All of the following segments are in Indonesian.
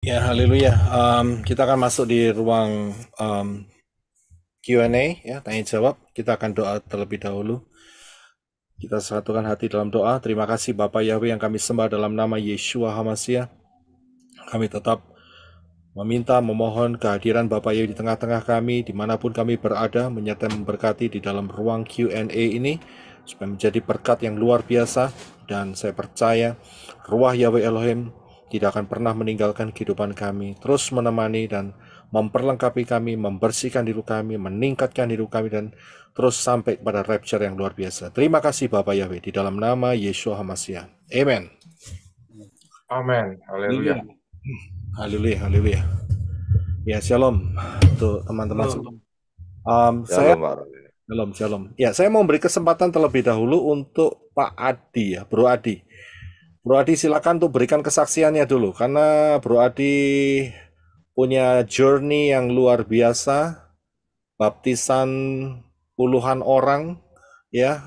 Ya, haleluya. Kita akan masuk di ruang Q&A, ya, tanya jawab. Kita akan doa terlebih dahulu. Kita satukan hati dalam doa. Terima kasih Bapak Yahweh yang kami sembah dalam nama Yeshua HaMashiach. Kami tetap memohon kehadiran Bapak Yahweh di tengah-tengah kami, dimanapun kami berada, menyertai memberkati di dalam ruang Q&A ini, supaya menjadi berkat yang luar biasa. Dan saya percaya Ruah Yahweh Elohim tidak akan pernah meninggalkan kehidupan kami, terus menemani dan memperlengkapi kami, membersihkan diri kami, meningkatkan diri kami, dan terus sampai pada rapture yang luar biasa. Terima kasih Bapak Yahweh, di dalam nama Yeshua HaMashiach. Amen. Amin. Haleluya. Haleluya. Haleluya, haleluya. Ya, shalom untuk teman-teman semua. Halo. Saya Shalom, Pak Roy. Shalom, shalom. Ya, saya mau beri kesempatan terlebih dahulu untuk Pak Adi, ya, Bro Adi. Bro Adi, silakan tuh berikan kesaksiannya dulu, karena Bro Adi punya journey yang luar biasa, baptisan puluhan orang, ya.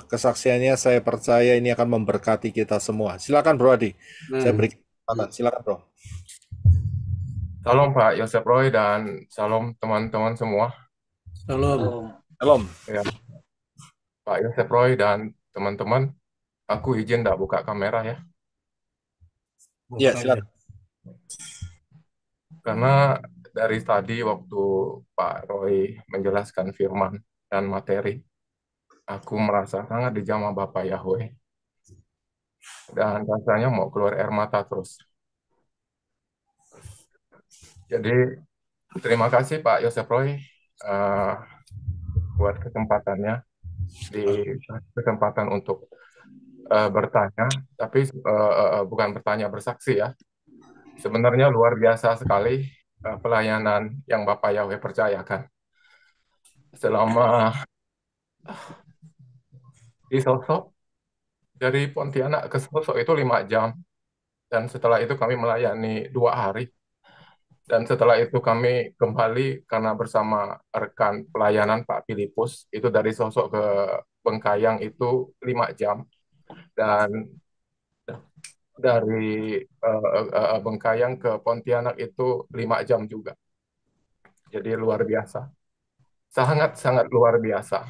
Kesaksiannya saya percaya ini akan memberkati kita semua. Silakan Bro Adi, saya beri kesempatan. Silakan Bro. Salam Pak Yosef Roy dan salam teman-teman semua. Shalom. Shalom. Ya, Pak Yosef Roy dan teman-teman, aku izin tidak buka kamera ya. Ya, Buka aja. silakan. Karena dari tadi waktu Pak Roy menjelaskan firman dan materi, aku merasa sangat dijamah Bapak Yahweh. Dan rasanya mau keluar air mata terus. Jadi terima kasih Pak Yosef Roy eh, buat kesempatannya, di kesempatan untuk bertanya, tapi bukan bertanya bersaksi ya. Sebenarnya luar biasa sekali pelayanan yang Bapak Yahweh percayakan. Selama di Sosok, dari Pontianak ke Sosok itu 5 jam. Dan setelah itu kami melayani 2 hari. Dan setelah itu kami kembali karena bersama rekan pelayanan Pak Filipus, itu dari Sosok ke Bengkayang itu 5 jam. Dan dari Bengkayang ke Pontianak itu 5 jam juga. Jadi luar biasa. Sangat-sangat luar biasa.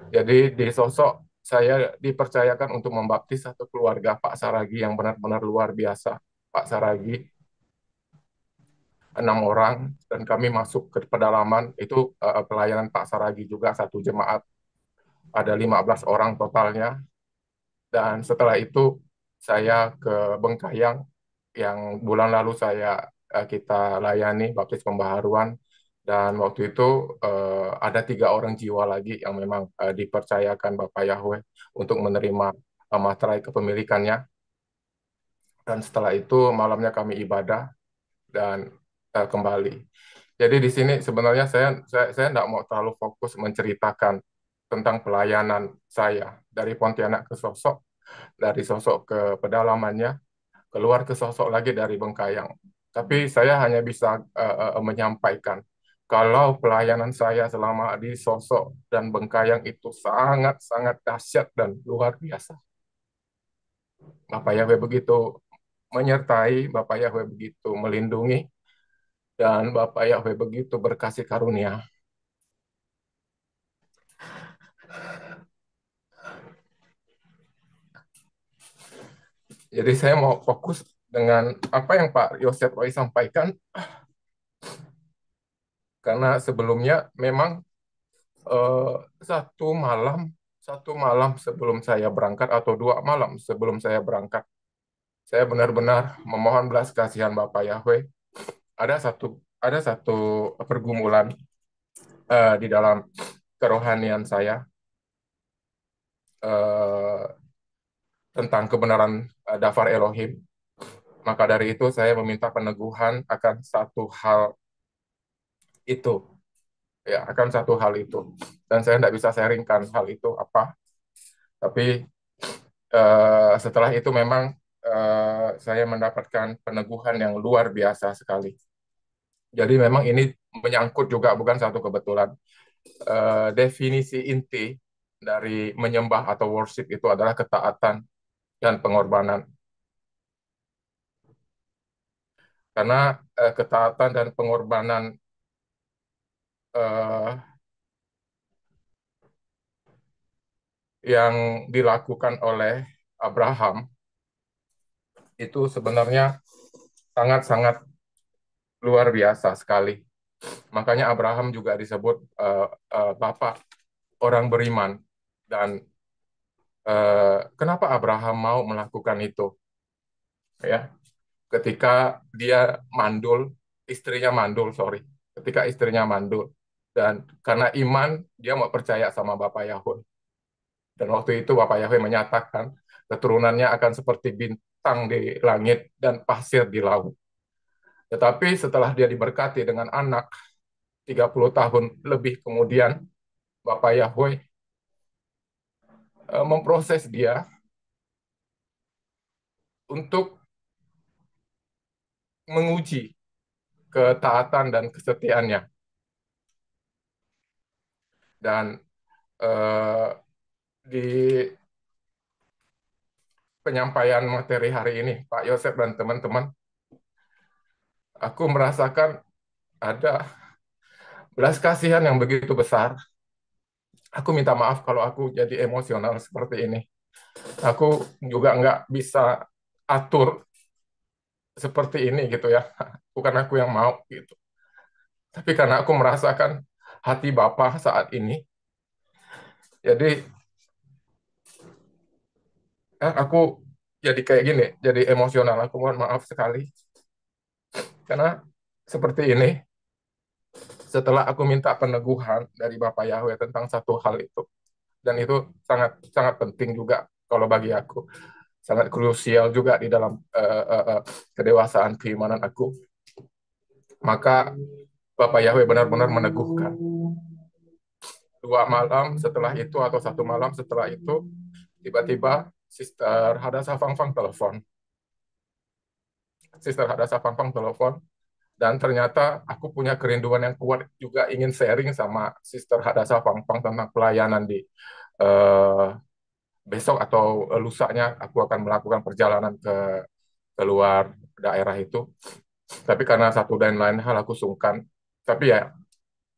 Jadi di Sosok saya dipercayakan untuk membaptis satu keluarga Pak Saragi yang benar-benar luar biasa. Pak Saragi 6 orang dan kami masuk ke pedalaman itu pelayanan Pak Saragi juga satu jemaat ada 15 orang totalnya dan setelah itu saya ke Bengkayang yang bulan lalu kita layani baptis pembaharuan dan waktu itu ada 3 orang jiwa lagi yang memang dipercayakan Bapak Yahweh untuk menerima materai kepemilikannya dan setelah itu malamnya kami ibadah dan kembali. Jadi di sini sebenarnya saya tidak mau terlalu fokus menceritakan tentang pelayanan saya dari Pontianak ke Sosok, dari Sosok ke pedalamannya, keluar ke Sosok lagi dari Bengkayang. Tapi saya hanya bisa menyampaikan kalau pelayanan saya selama di Sosok dan Bengkayang itu sangat-sangat dahsyat dan luar biasa. Bapak Yahweh begitu menyertai, Bapak Yahweh begitu melindungi, dan Bapak Yahweh begitu berkasih karunia. Jadi saya mau fokus dengan apa yang Pak Yosef Roy sampaikan, karena sebelumnya memang eh, satu malam sebelum saya berangkat atau 2 malam sebelum saya berangkat, saya benar-benar memohon belas kasihan Bapak Yahweh. Ada satu pergumulan di dalam kerohanian saya eh, tentang kebenaran Dafar Elohim. Maka dari itu saya meminta peneguhan akan satu hal itu, ya akan satu hal itu. Dan saya tidak bisa sharingkan hal itu apa. Tapi setelah itu memang saya mendapatkan peneguhan yang luar biasa sekali. Jadi memang ini menyangkut juga bukan satu kebetulan. Definisi inti dari menyembah atau worship itu adalah ketaatan dan pengorbanan. karena ketaatan dan pengorbanan eh, yang dilakukan oleh Abraham itu sebenarnya sangat-sangat luar biasa sekali. Makanya Abraham juga disebut bapak orang beriman. Dan kenapa Abraham mau melakukan itu? Ya, ketika dia mandul, istrinya mandul, sorry. Ketika istrinya mandul. Dan karena iman, dia mau percaya sama Bapak Yahweh. Dan waktu itu Bapak Yahweh menyatakan keturunannya akan seperti bintang di langit dan pasir di laut. Tetapi setelah dia diberkati dengan anak 30 tahun lebih kemudian, Bapak Yahweh memproses dia untuk menguji ketaatan dan kesetiaannya. Dan eh, di penyampaian materi hari ini, Pak Yosef dan teman-teman, aku merasakan ada belas kasihan yang begitu besar. Aku minta maaf kalau aku jadi emosional seperti ini. Aku juga nggak bisa atur seperti ini gitu ya. Bukan aku yang mau gitu. Tapi karena aku merasakan hati Bapa saat ini, jadi aku jadi kayak gini, jadi emosional. Aku mohon maaf sekali. Karena seperti ini, setelah aku minta peneguhan dari Bapak Yahweh tentang satu hal itu, dan itu sangat sangat penting juga kalau bagi aku, sangat krusial juga di dalam kedewasaan keimanan aku. Maka Bapak Yahweh benar-benar meneguhkan. 2 malam setelah itu atau 1 malam setelah itu, tiba-tiba Sister Hadasa Fangfang telepon. Sister Hadasa Fangfang telepon, dan ternyata aku punya kerinduan yang kuat juga ingin sharing sama Sister Hadasa Fangfang tentang pelayanan di eh, besok atau lusanya aku akan melakukan perjalanan ke keluar daerah itu. Tapi karena satu dan lain hal aku sungkan. Tapi ya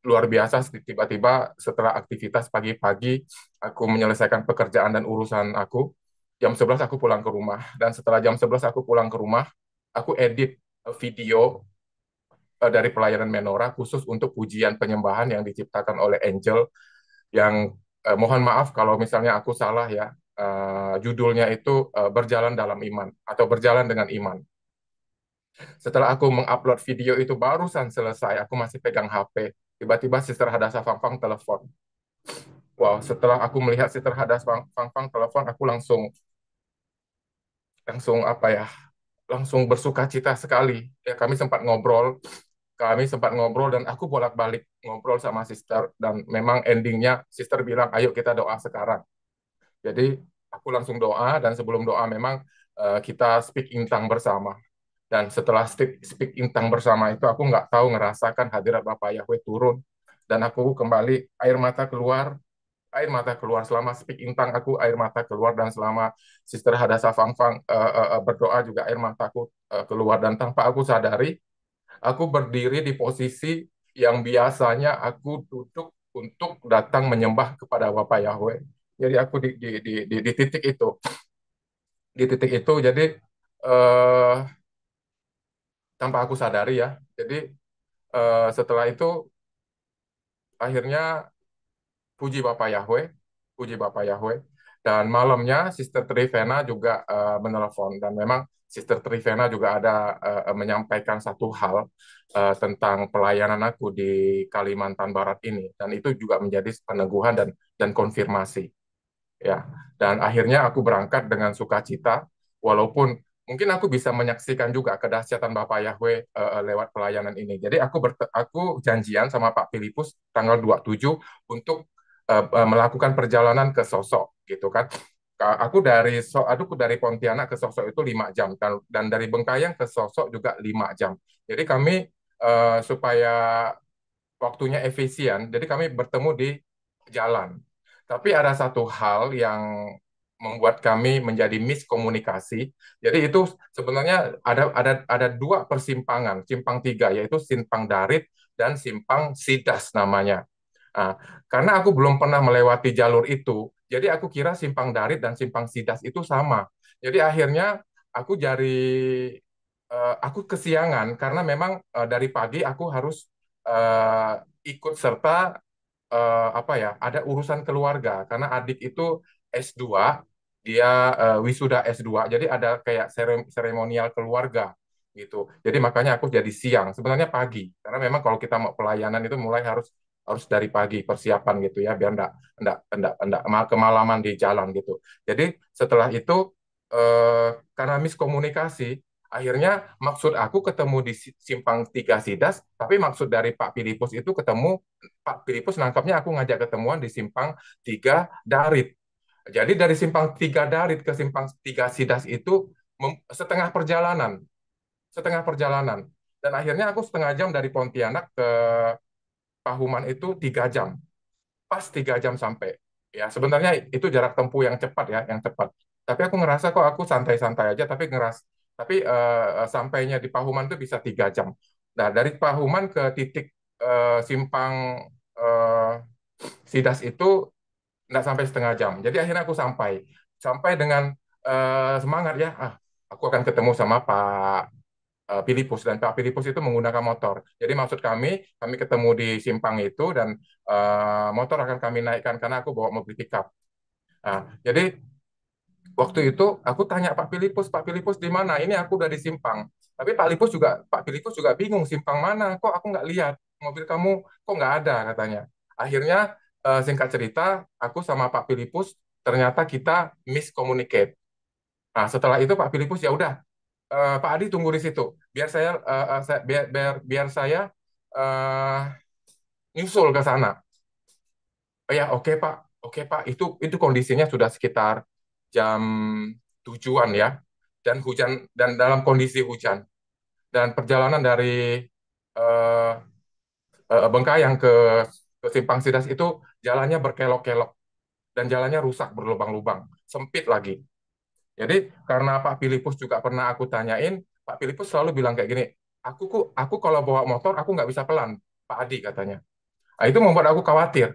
luar biasa, tiba-tiba setelah aktivitas pagi-pagi aku menyelesaikan pekerjaan dan urusan aku, jam 11 aku pulang ke rumah. Dan setelah jam 11 aku pulang ke rumah, aku edit video dari pelayanan menorah khusus untuk pujian penyembahan yang diciptakan oleh Angel, yang mohon maaf kalau misalnya aku salah ya. Judulnya itu berjalan dalam iman atau berjalan dengan iman. Setelah aku mengupload video itu barusan selesai, aku masih pegang HP. Tiba-tiba Sister Hadasa Fangfang telepon. Wow, setelah aku melihat Sister Hadasa Fangfang telepon, aku langsung langsung apa ya? Langsung bersuka cita sekali. Ya, kami sempat ngobrol dan aku bolak-balik ngobrol sama Sister, dan memang endingnya Sister bilang, ayo kita doa sekarang. Jadi aku langsung doa, dan sebelum doa memang kita speak intang bersama. Dan setelah speak intang bersama itu, aku nggak tahu ngerasakan hadirat Bapak Yahweh turun. Dan aku kembali, air mata keluar selama speak intang aku, air mata keluar, dan selama Sister Hadasa Fangfang berdoa juga air mataku keluar. Dan tanpa aku sadari, aku berdiri di posisi yang biasanya aku duduk untuk datang menyembah kepada Bapak Yahweh. Jadi aku di titik itu, jadi eh, tanpa aku sadari ya. Jadi setelah itu akhirnya puji Bapak Yahweh, puji Bapak Yahweh. Dan malamnya Sister Trivena juga menelpon, dan memang Sister Trivena juga ada menyampaikan satu hal tentang pelayanan aku di Kalimantan Barat ini, dan itu juga menjadi peneguhan dan konfirmasi ya. Dan akhirnya aku berangkat dengan sukacita, walaupun mungkin aku bisa menyaksikan juga kedahsyatan Bapak Yahweh lewat pelayanan ini. Jadi aku janjian sama Pak Filipus tanggal 27 untuk melakukan perjalanan ke Sosok gitu kan. Aku dari Pontianak ke Sosok itu 5 jam, dan dari Bengkayang ke Sosok juga 5 jam. Jadi kami supaya waktunya efisien, jadi kami bertemu di jalan. Tapi ada satu hal yang membuat kami menjadi miskomunikasi. Jadi itu sebenarnya ada dua persimpangan, simpang tiga, yaitu simpang Darit dan simpang Sidas namanya. Nah, karena aku belum pernah melewati jalur itu, jadi aku kira simpang Darit dan simpang Sidas itu sama. Jadi akhirnya aku kesiangan karena memang dari pagi aku harus eh, ikut serta apa ya, ada urusan keluarga karena adik itu S2, dia wisuda S2. Jadi ada kayak seremonial keluarga gitu. Jadi makanya aku jadi siang, sebenarnya pagi. Karena memang kalau kita mau pelayanan itu mulai harus harus dari pagi persiapan gitu ya, biar enggak kemalaman di jalan gitu. Jadi setelah itu karena miskomunikasi, akhirnya maksud aku ketemu di simpang tiga Sidas, tapi maksud dari Pak Filipus itu ketemu Pak Filipus nangkapnya aku ngajak ketemuan di simpang tiga Darit. Jadi dari simpang tiga Darit ke simpang tiga Sidas itu setengah perjalanan, setengah perjalanan. Dan akhirnya aku setengah jam dari Pontianak ke Pahuman itu 3 jam, pas 3 jam sampai. Ya sebenarnya itu jarak tempuh yang cepat ya, yang cepat. Tapi aku ngerasa kok aku santai-santai aja, tapi sampainya di Pahuman itu bisa 3 jam. Nah dari Pahuman ke titik simpang eh, Sidas itu nggak sampai setengah jam. Jadi akhirnya aku sampai dengan semangat ya, aku akan ketemu sama Pak Filipus, dan Pak Filipus itu menggunakan motor. Jadi maksud kami ketemu di simpang itu dan motor akan kami naikkan karena aku bawa mobil pickup. Nah, jadi waktu itu aku tanya Pak Filipus di mana? Ini aku udah di simpang. Tapi Pak Filipus juga bingung simpang mana? Kok aku nggak lihat mobil kamu? Kok nggak ada katanya. Akhirnya singkat cerita, aku sama Pak Filipus ternyata kita miscommunicate. Nah, setelah itu Pak Filipus ya udah, Pak Adi tunggu di situ. Biar saya eh, nyusul ke sana. Oh ya, oke Pak, oke Pak. Itu kondisinya sudah sekitar jam 7-an ya, dan hujan dan dalam kondisi hujan. Dan perjalanan dari eh, Bengkayang ke Simpang Sidas itu jalannya berkelok-kelok dan jalannya rusak berlubang-lubang, sempit lagi. Jadi karena Pak Filipus juga pernah aku tanyain, Pak Filipus selalu bilang kayak gini, aku kalau bawa motor aku nggak bisa pelan, Pak Adi katanya. Nah, itu membuat aku khawatir.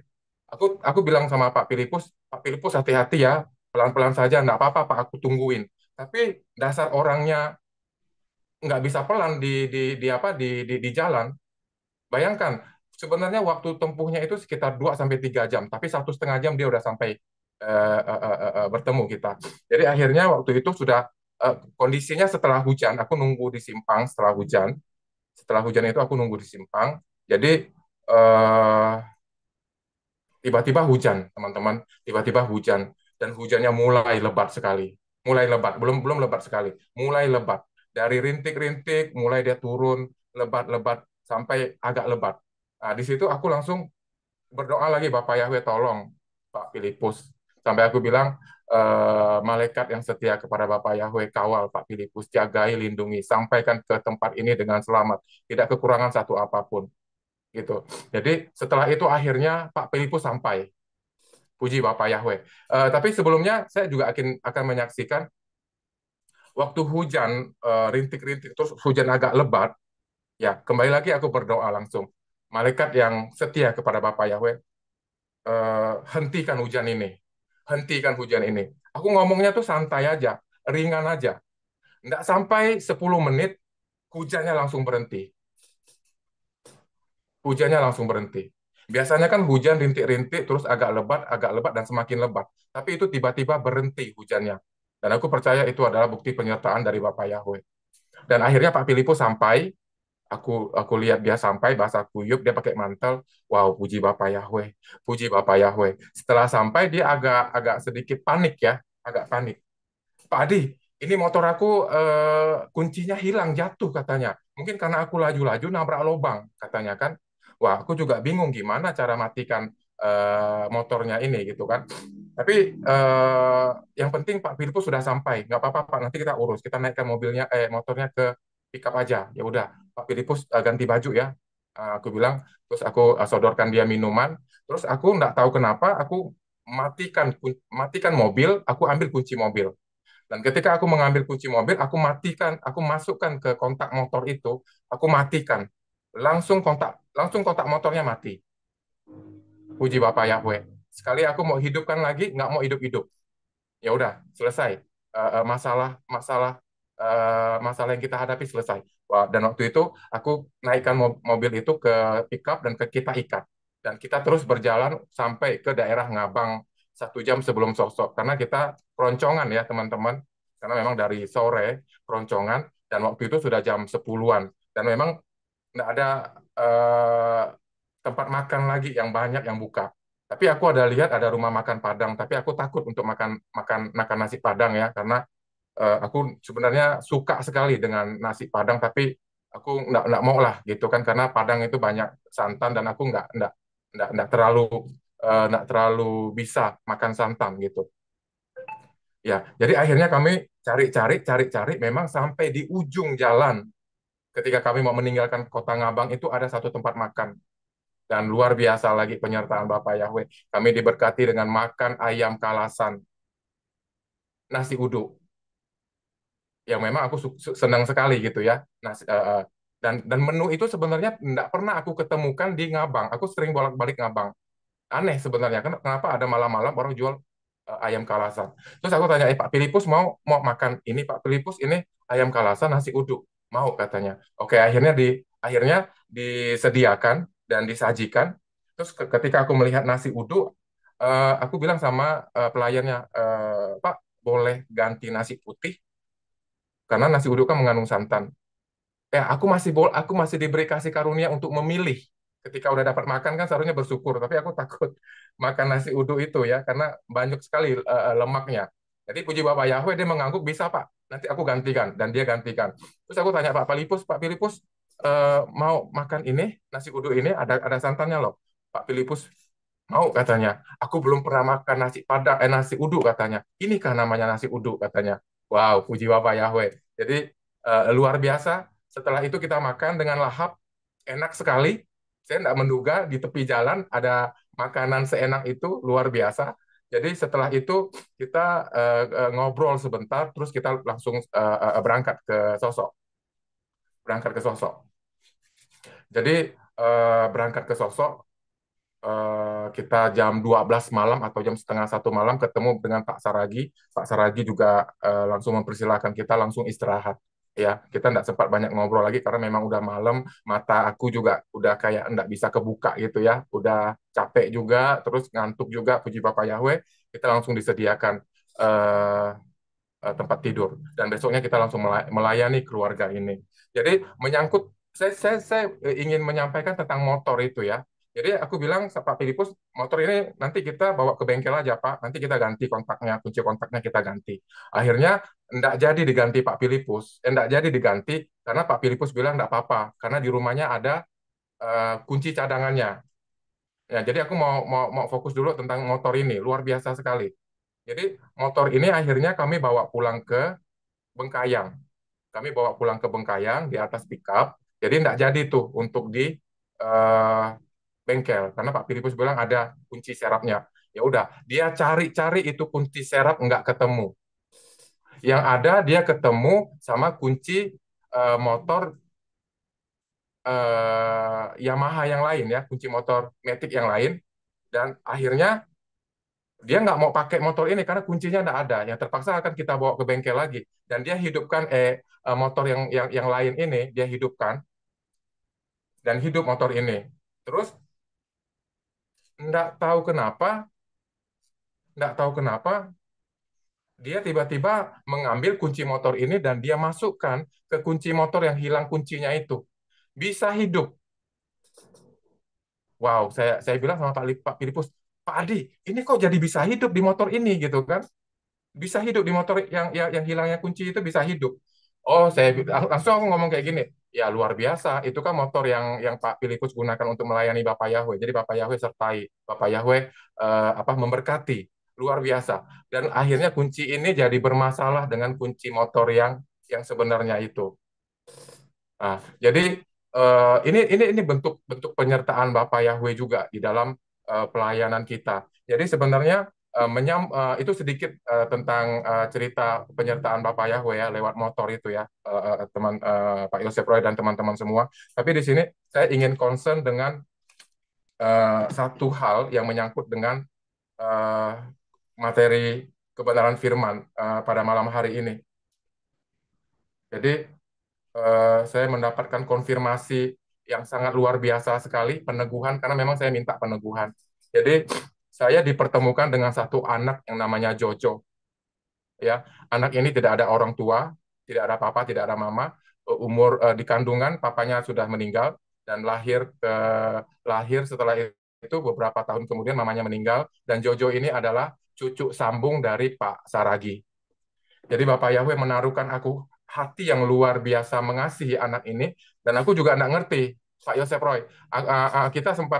Aku bilang sama Pak Filipus hati-hati ya, pelan-pelan saja, nggak apa-apa Pak, aku tungguin. Tapi dasar orangnya nggak bisa pelan di jalan. Bayangkan, sebenarnya waktu tempuhnya itu sekitar 2 sampai 3 jam, tapi 1,5 jam dia udah sampai bertemu kita. Jadi akhirnya waktu itu sudah kondisinya setelah hujan, aku nunggu di simpang setelah hujan itu aku nunggu di simpang. Jadi eh, tiba-tiba hujan, teman-teman, tiba-tiba hujan dan hujannya mulai lebat sekali. Mulai lebat, belum belum lebat sekali, mulai lebat. Dari rintik-rintik mulai dia turun lebat-lebat sampai agak lebat. Nah, di situ aku langsung berdoa lagi, Bapak Yahweh tolong Pak Filipus. Sampai aku bilang, malaikat yang setia kepada Bapak Yahweh kawal Pak Filipus, jagai, lindungi, sampaikan ke tempat ini dengan selamat, tidak kekurangan satu apapun gitu. Jadi setelah itu akhirnya Pak Filipus sampai. Puji Bapak Yahweh. Tapi sebelumnya saya juga akan menyaksikan waktu hujan rintik-rintik terus hujan agak lebat, ya kembali lagi aku berdoa langsung. Malaikat yang setia kepada Bapak Yahweh, hentikan hujan ini. Hentikan hujan ini. Aku ngomongnya tuh santai aja, ringan aja. Nggak sampai 10 menit, hujannya langsung berhenti. Hujannya langsung berhenti. Biasanya kan hujan rintik-rintik, terus agak lebat, dan semakin lebat. Tapi itu tiba-tiba berhenti hujannya. Dan aku percaya itu adalah bukti penyertaan dari Bapak Yahweh. Dan akhirnya Pak Filipus sampai, aku lihat dia sampai, bahasa kuyup, dia pakai mantel. Wow, puji Bapak Yahweh, puji Bapak Yahweh. Setelah sampai, dia agak agak sedikit panik ya, agak panik. Pak Adi, ini motor aku kuncinya hilang jatuh katanya. Mungkin karena aku laju-laju nabrak lubang katanya kan. Wah, aku juga bingung gimana cara matikan motornya ini gitu kan. Tapi yang penting Pak Filipus sudah sampai. Nggak apa-apa Pak, nanti kita urus. Kita naikkan motornya ke pickup aja. Ya udah, Pak Filipus ganti baju ya. Aku bilang, terus aku sodorkan dia minuman. Terus aku nggak tahu kenapa, aku matikan mobil, aku ambil kunci mobil. Dan ketika aku mengambil kunci mobil, aku masukkan ke kontak motor itu, aku matikan. Langsung kontak motornya mati. Puji Bapak Yahweh. Sekali aku mau hidupkan lagi, nggak mau hidup-hidup. Ya udah, selesai. Masalah yang kita hadapi selesai. Wah, dan waktu itu aku naikkan mobil itu ke pickup dan kita ikat. Dan kita terus berjalan sampai ke daerah Ngabang 1 jam sebelum sosok. Karena kita keroncongan ya teman-teman. Karena memang dari sore keroncongan dan waktu itu sudah jam 10-an. Dan memang nggak ada eh, tempat makan lagi yang banyak yang buka. Tapi aku ada lihat ada rumah makan Padang, tapi aku takut untuk makan makan makan nasi Padang ya, karena aku sebenarnya suka sekali dengan nasi Padang, tapi aku nggak mau lah gitu kan, karena Padang itu banyak santan dan aku nggak terlalu bisa makan santan gitu. Ya, jadi akhirnya kami cari-cari, memang sampai di ujung jalan ketika kami mau meninggalkan kota Ngabang itu ada satu tempat makan. Dan luar biasa lagi penyertaan Bapak Yahweh. Kami diberkati dengan makan ayam kalasan, nasi uduk. Yang memang aku senang sekali gitu ya. Dan menu itu sebenarnya tidak pernah aku ketemukan di Ngabang. Aku sering bolak-balik Ngabang. Aneh sebenarnya. Kenapa ada malam-malam orang jual ayam kalasan? Terus aku tanya, Pak Filipus mau makan ini, Pak Filipus ini ayam kalasan nasi uduk. Mau katanya. Oke, akhirnya disediakan dan disajikan. Terus ketika aku melihat nasi uduk, aku bilang sama pelayannya, Pak, boleh ganti nasi putih karena nasi uduk kan mengandung santan. Ya, aku masih diberi kasih karunia untuk memilih. Ketika udah dapat makan kan seharusnya bersyukur, tapi aku takut makan nasi uduk itu ya karena banyak sekali lemaknya. Jadi puji Bapak Yahweh, dia mengangguk, bisa Pak, nanti aku gantikan, dan dia gantikan. Terus aku tanya Pak Filipus, mau makan ini nasi uduk ini ada santannya loh. Pak Filipus mau katanya. Aku belum pernah makan nasi uduk katanya. Inikah namanya nasi uduk katanya. Wow, puji Bapak Yahweh. Jadi luar biasa. Setelah itu kita makan dengan lahap, enak sekali. Saya tidak menduga di tepi jalan ada makanan seenak itu, luar biasa. Jadi setelah itu kita ngobrol sebentar, terus kita langsung berangkat ke Sosok. Berangkat ke Sosok. Jadi berangkat ke Sosok, kita jam 12 malam atau jam setengah 1 malam ketemu dengan Pak Saragi. Pak Saragi juga langsung mempersilahkan kita langsung istirahat. Ya, kita tidak sempat banyak ngobrol lagi karena memang udah malam, mata aku juga udah kayak nggak bisa kebuka gitu ya, udah capek juga, terus ngantuk juga, puji Bapak Yahweh, kita langsung disediakan eh, tempat tidur dan besoknya kita langsung melayani keluarga ini. Jadi menyangkut saya ingin menyampaikan tentang motor itu ya. Jadi aku bilang Pak Filipus, motor ini nanti kita bawa ke bengkel aja Pak, nanti kita ganti kontaknya, kunci kontaknya kita ganti. Akhirnya enggak jadi diganti Pak Filipus, enggak jadi diganti karena Pak Filipus bilang enggak apa-apa, karena di rumahnya ada kunci cadangannya. Ya, jadi aku mau fokus dulu tentang motor ini, luar biasa sekali. Jadi motor ini akhirnya kami bawa pulang ke Bengkayang. Kami bawa pulang ke Bengkayang di atas pickup. Jadi tidak jadi tuh untuk di eh, bengkel karena Pak Filipus bilang ada kunci serapnya. Ya udah, dia cari-cari itu kunci serap nggak ketemu. Yang ada dia ketemu sama kunci motor Yamaha yang lain ya, kunci motor Matic yang lain. Dan akhirnya dia nggak mau pakai motor ini karena kuncinya nggak ada. Yang terpaksa akan kita bawa ke bengkel lagi. Dan dia hidupkan motor yang lain ini dia hidupkan dan hidup motor ini. Terus nggak tahu kenapa, nggak tahu kenapa dia tiba-tiba mengambil kunci motor ini dan dia masukkan ke kunci motor yang hilang kuncinya itu. Bisa hidup. Wow, saya bilang sama Pak Filipus, Pak Adi, ini kok jadi bisa hidup di motor ini gitu kan? Bisa hidup di motor yang hilangnya kunci itu bisa hidup. Oh, langsung aku ngomong kayak gini. Ya luar biasa, itu kan motor yang Pak Filipus gunakan untuk melayani Bapak Yahweh. Jadi Bapak Yahweh sertai, Bapak Yahweh memberkati. Luar biasa. Dan akhirnya kunci ini jadi bermasalah dengan kunci motor yang sebenarnya itu. Nah, jadi ini bentuk bentuk penyertaan Bapak Yahweh juga di dalam pelayanan kita. Jadi sebenarnya itu sedikit tentang cerita penyertaan Bapak Yahweh ya lewat motor itu ya, teman Pak Yosef Roy dan teman-teman semua. Tapi di sini saya ingin concern dengan satu hal yang menyangkut dengan eh, materi kebenaran firman pada malam hari ini. Jadi saya mendapatkan konfirmasi yang sangat luar biasa sekali, peneguhan, karena memang saya minta peneguhan. Jadi saya dipertemukan dengan satu anak yang namanya Jojo. Ya, anak ini tidak ada orang tua, tidak ada papa, tidak ada mama. Umur di kandungan papanya sudah meninggal dan lahir setelah itu beberapa tahun kemudian mamanya meninggal dan Jojo ini adalah cucu sambung dari Pak Saragi. Jadi Bapak Yahweh menaruhkan aku hati yang luar biasa mengasihi anak ini dan aku juga tidak ngerti Pak Yosef Roy.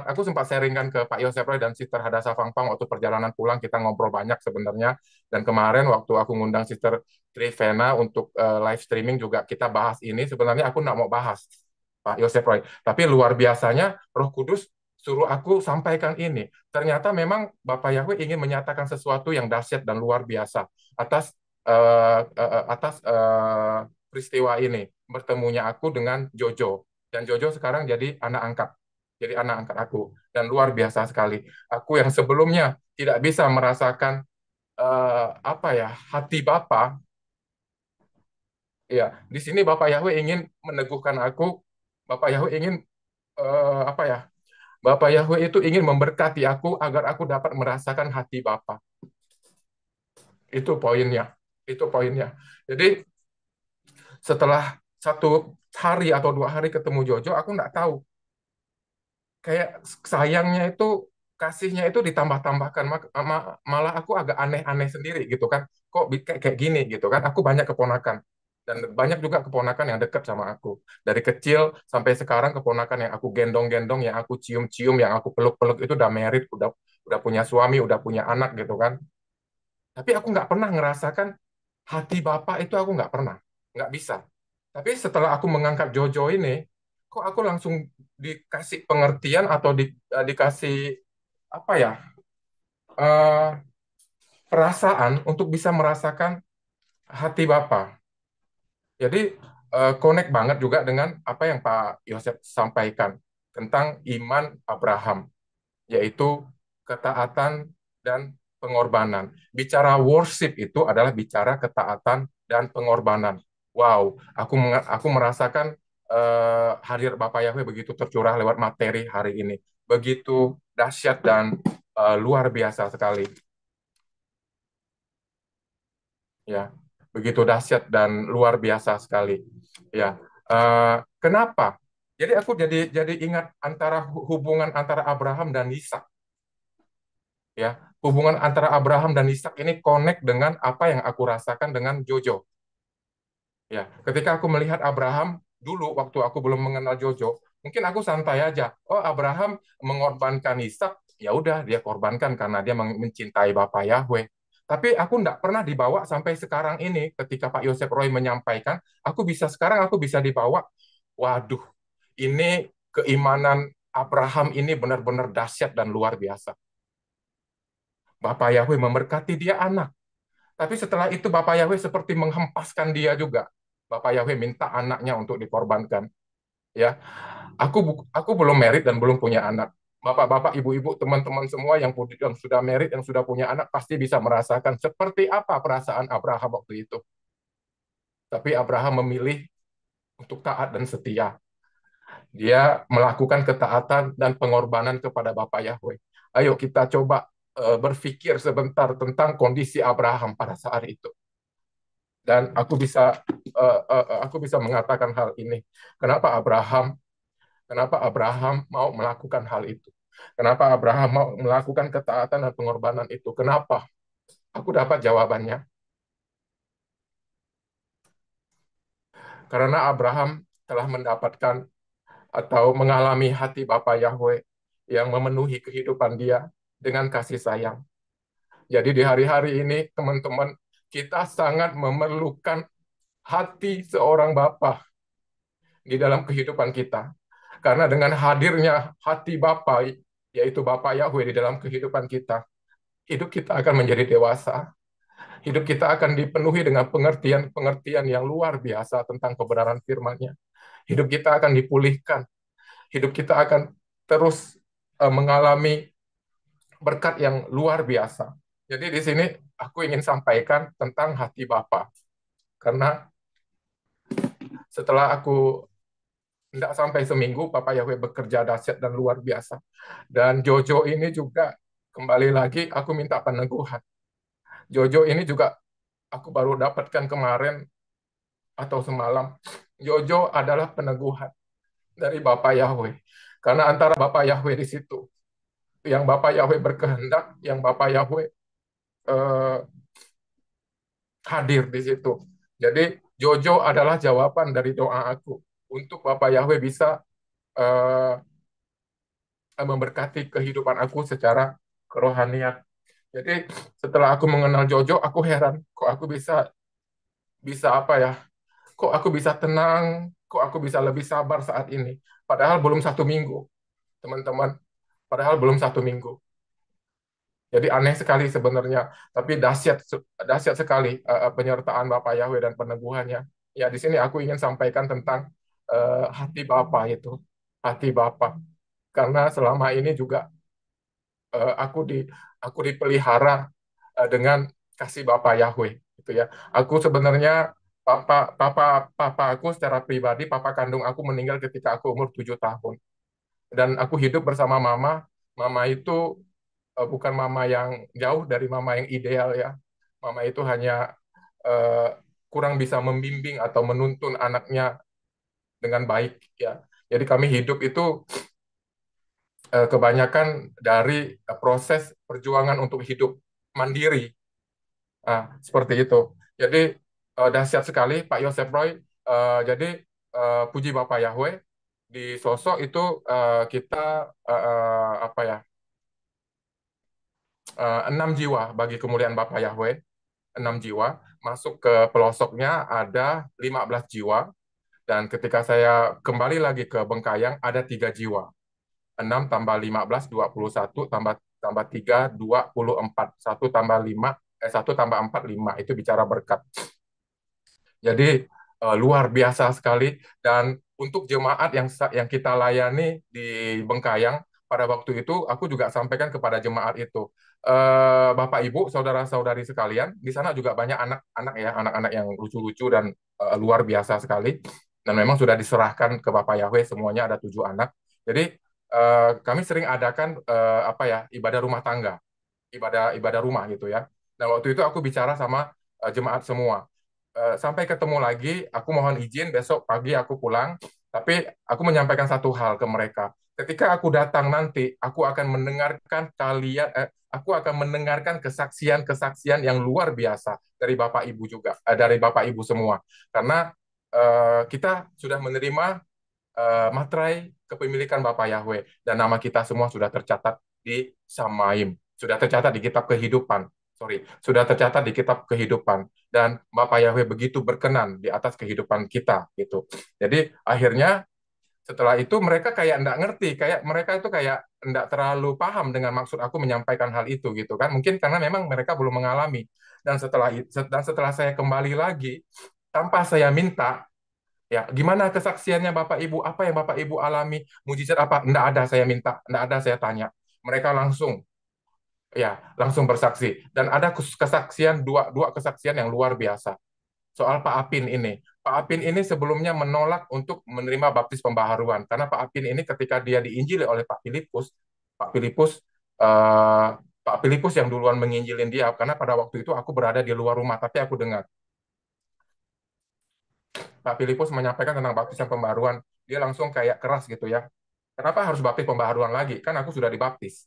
Aku sempat sharingkan ke Pak Yosef Roy dan Sister Hadasa Fangpang waktu perjalanan pulang kita ngobrol banyak sebenarnya. Dan kemarin waktu aku ngundang Sister Trivena untuk live streaming juga kita bahas ini. Sebenarnya aku tidak mau bahas Pak Yosef Roy. Tapi luar biasanya Roh Kudus suruh aku sampaikan ini. Ternyata memang Bapak Yahweh ingin menyatakan sesuatu yang dahsyat dan luar biasa atas peristiwa ini bertemunya aku dengan Jojo dan Jojo sekarang jadi anak angkat aku dan luar biasa sekali aku yang sebelumnya tidak bisa merasakan apa ya hati Bapa ya di sini Bapak Yahweh ingin meneguhkan aku Bapak Yahweh ingin apa ya Bapak Yahweh itu ingin memberkati aku agar aku dapat merasakan hati Bapa itu poinnya itu poinnya jadi setelah 1 hari atau 2 hari ketemu Jojo, aku nggak tahu. Kayak sayangnya itu, kasihnya itu ditambah-tambahkan. Malah aku agak aneh-aneh sendiri gitu kan. Kok kayak gini gitu kan. Aku banyak keponakan. Dan banyak juga keponakan yang dekat sama aku. Dari kecil sampai sekarang keponakan yang aku gendong-gendong, yang aku cium-cium, yang aku peluk-peluk itu udah married, udah punya suami, udah punya anak gitu kan. Tapi aku nggak pernah ngerasakan hati Bapak itu aku nggak pernah. Nggak bisa. Tapi setelah aku mengangkat Jojo ini, kok aku langsung dikasih pengertian atau dikasih apa ya eh, perasaan untuk bisa merasakan hati Bapa. Jadi connect banget juga dengan apa yang Pak Yosef sampaikan tentang iman Abraham, yaitu ketaatan dan pengorbanan. Bicara worship itu adalah bicara ketaatan dan pengorbanan. Wow, aku merasakan hadir Bapak Yahweh begitu tercurah lewat materi hari ini. Begitu dahsyat dan luar biasa sekali. Ya, begitu dahsyat dan luar biasa sekali. Ya, kenapa? Jadi aku jadi ingat hubungan antara Abraham dan Ishak. Ya, hubungan antara Abraham dan Ishak ini connect dengan apa yang aku rasakan dengan Jojo. Ya, ketika aku melihat Abraham dulu waktu aku belum mengenal Jojo, mungkin aku santai aja. Oh, Abraham mengorbankan Ishak, ya udah dia korbankan karena dia mencintai Bapa Yahweh. Tapi aku tidak pernah dibawa sampai sekarang ini ketika Pak Yosef Roy menyampaikan, sekarang aku bisa dibawa. Waduh, ini keimanan Abraham ini benar-benar dahsyat dan luar biasa. Bapak Yahweh memberkati dia anak. Tapi setelah itu Bapak Yahweh seperti menghempaskan dia juga. Bapak Yahweh minta anaknya untuk dikorbankan. Ya, aku belum married dan belum punya anak. Bapak-bapak, ibu-ibu, teman-teman semua yang sudah married, yang sudah punya anak pasti bisa merasakan seperti apa perasaan Abraham waktu itu. Tapi Abraham memilih untuk taat dan setia. Dia melakukan ketaatan dan pengorbanan kepada Bapak Yahweh. Ayo kita coba berpikir sebentar tentang kondisi Abraham pada saat itu. Dan aku bisa mengatakan hal ini. Kenapa Abraham mau melakukan hal itu? Kenapa Abraham mau melakukan ketaatan dan pengorbanan itu? Kenapa? Aku dapat jawabannya. Karena Abraham telah mendapatkan atau mengalami hati Bapa Yahweh yang memenuhi kehidupan dia dengan kasih sayang. Jadi di hari-hari ini, teman-teman, kita sangat memerlukan hati seorang Bapa di dalam kehidupan kita. Karena dengan hadirnya hati Bapa, yaitu Bapa Yahweh di dalam kehidupan kita, hidup kita akan menjadi dewasa. Hidup kita akan dipenuhi dengan pengertian-pengertian yang luar biasa tentang kebenaran firman-Nya. Hidup kita akan dipulihkan. Hidup kita akan terus mengalami berkat yang luar biasa. Jadi di sini aku ingin sampaikan tentang hati Bapa. Karena setelah aku tidak sampai seminggu, Papa Yahweh bekerja dahsyat dan luar biasa. Dan Jojo ini juga, kembali lagi, aku minta peneguhan. Jojo ini juga aku baru dapatkan kemarin atau semalam. Jojo adalah peneguhan dari Bapak Yahweh. Karena antara Bapak Yahweh di situ, yang Bapak Yahweh berkehendak, yang Bapak Yahweh eh, hadir di situ. Jadi Jojo adalah jawaban dari doa aku untuk Bapak Yahweh bisa eh, memberkati kehidupan aku secara kerohanian. Jadi setelah aku mengenal Jojo, aku heran, kok aku bisa bisa apa ya? Kok aku bisa tenang? Kok aku bisa lebih sabar saat ini? Padahal belum 1 minggu, teman-teman. Padahal belum 1 minggu. Jadi aneh sekali sebenarnya, tapi dahsyat dahsyat sekali penyertaan Bapak Yahweh dan peneguhannya. Ya di sini aku ingin sampaikan tentang hati Bapak itu, hati Bapak. Karena selama ini juga eh, aku di aku dipelihara dengan kasih Bapak Yahweh gitu ya. Aku sebenarnya papa papa papa aku secara pribadi, papa kandung aku meninggal ketika aku umur 7 tahun, dan aku hidup bersama mama. Mama itu bukan mama yang jauh dari mama yang ideal ya. Mama itu hanya eh, kurang bisa membimbing atau menuntun anaknya dengan baik ya. Jadi kami hidup itu kebanyakan dari proses perjuangan untuk hidup mandiri. Seperti itu. Jadi dahsyat sekali Pak Yosef Roy. Jadi puji Bapak Yahweh, di sosok itu kita apa ya, 6 jiwa bagi kemuliaan Bapak Yahweh. 6 jiwa masuk ke pelosoknya ada 15 jiwa, dan ketika saya kembali lagi ke Bengkayang ada 3 jiwa. 6 tambah 15 21, tambah tambah 3 24, 1 tambah 4 5, itu bicara berkat. Jadi luar biasa sekali. Dan untuk jemaat yang kita layani di Bengkayang pada waktu itu, aku juga sampaikan kepada jemaat itu, Bapak Ibu, saudara-saudari sekalian, di sana juga banyak anak-anak ya, anak-anak yang lucu-lucu dan luar biasa sekali. Dan memang sudah diserahkan ke Bapak Yahweh semuanya, ada 7 anak. Jadi kami sering adakan apa ya, ibadah rumah tangga, ibadah ibadah rumah gitu ya. Nah waktu itu aku bicara sama jemaat semua. Sampai ketemu lagi, aku mohon izin besok pagi aku pulang, tapi aku menyampaikan satu hal ke mereka. Ketika aku datang nanti, aku akan mendengarkan kesaksian-kesaksian yang luar biasa dari Bapak Ibu juga, dari Bapak Ibu semua. Karena kita sudah menerima materai kepemilikan Bapak Yahweh, dan nama kita semua sudah tercatat di Samaim, sudah tercatat di kitab kehidupan. Sorry, sudah tercatat di kitab kehidupan, dan Bapak Yahweh begitu berkenan di atas kehidupan kita gitu. Jadi akhirnya setelah itu mereka kayak enggak ngerti, kayak mereka itu kayak enggak terlalu paham dengan maksud aku menyampaikan hal itu gitu kan. Mungkin karena memang mereka belum mengalami. Dan setelah saya kembali lagi tanpa saya minta, ya, gimana kesaksiannya Bapak Ibu? Apa yang Bapak Ibu alami? Mujizat apa? Enggak ada saya minta, enggak ada saya tanya. Mereka langsung, ya, langsung bersaksi. Dan ada kesaksian, dua kesaksian yang luar biasa. Soal Pak Apin ini. Pak Apin ini sebelumnya menolak untuk menerima baptis pembaharuan. Karena Pak Apin ini ketika dia diinjili oleh Pak Filipus, eh, Pak Filipus yang duluan menginjilin dia. Karena pada waktu itu aku berada di luar rumah, tapi aku dengar Pak Filipus menyampaikan tentang baptisan pembaharuan, dia langsung kayak keras gitu ya. Kenapa harus baptis pembaharuan lagi? Kan aku sudah dibaptis.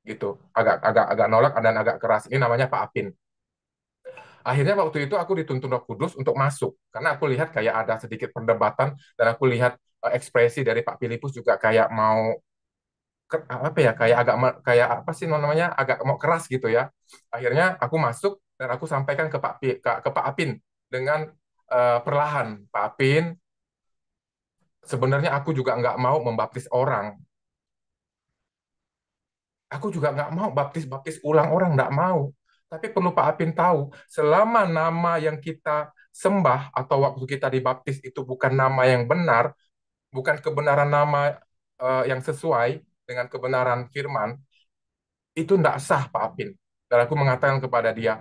Gitu. Agak agak agak nolak dan agak keras. Ini namanya Pak Apin. Akhirnya waktu itu aku dituntun Roh Kudus untuk masuk karena aku lihat kayak ada sedikit perdebatan, dan aku lihat ekspresi dari Pak Filipus juga kayak mau apa ya, kayak kayak apa sih namanya, agak mau keras gitu ya. Akhirnya aku masuk dan aku sampaikan ke Pak Apin dengan perlahan, Pak Apin, sebenarnya aku juga nggak mau membaptis orang. Aku juga nggak mau baptis-baptis ulang orang, nggak mau. Tapi perlu Pak Apin tahu, selama nama yang kita sembah atau waktu kita dibaptis itu bukan nama yang benar, bukan kebenaran nama yang sesuai dengan kebenaran firman, itu tidak sah Pak Apin. Dan aku mengatakan kepada dia,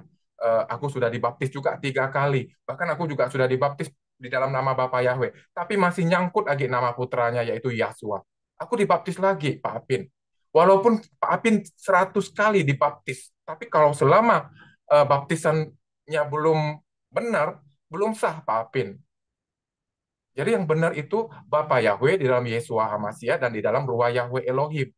aku sudah dibaptis juga 3 kali. Bahkan aku juga sudah dibaptis di dalam nama Bapa Yahweh. Tapi masih nyangkut lagi nama putranya, yaitu Yasua. Aku dibaptis lagi, Pak Apin. Walaupun Pak Apin 100 kali dibaptis. Tapi kalau selama baptisannya belum benar, belum sah, Pak Apin. Jadi yang benar itu Bapa Yahweh di dalam Yesua Hamasia dan di dalam Ruah Yahweh Elohim.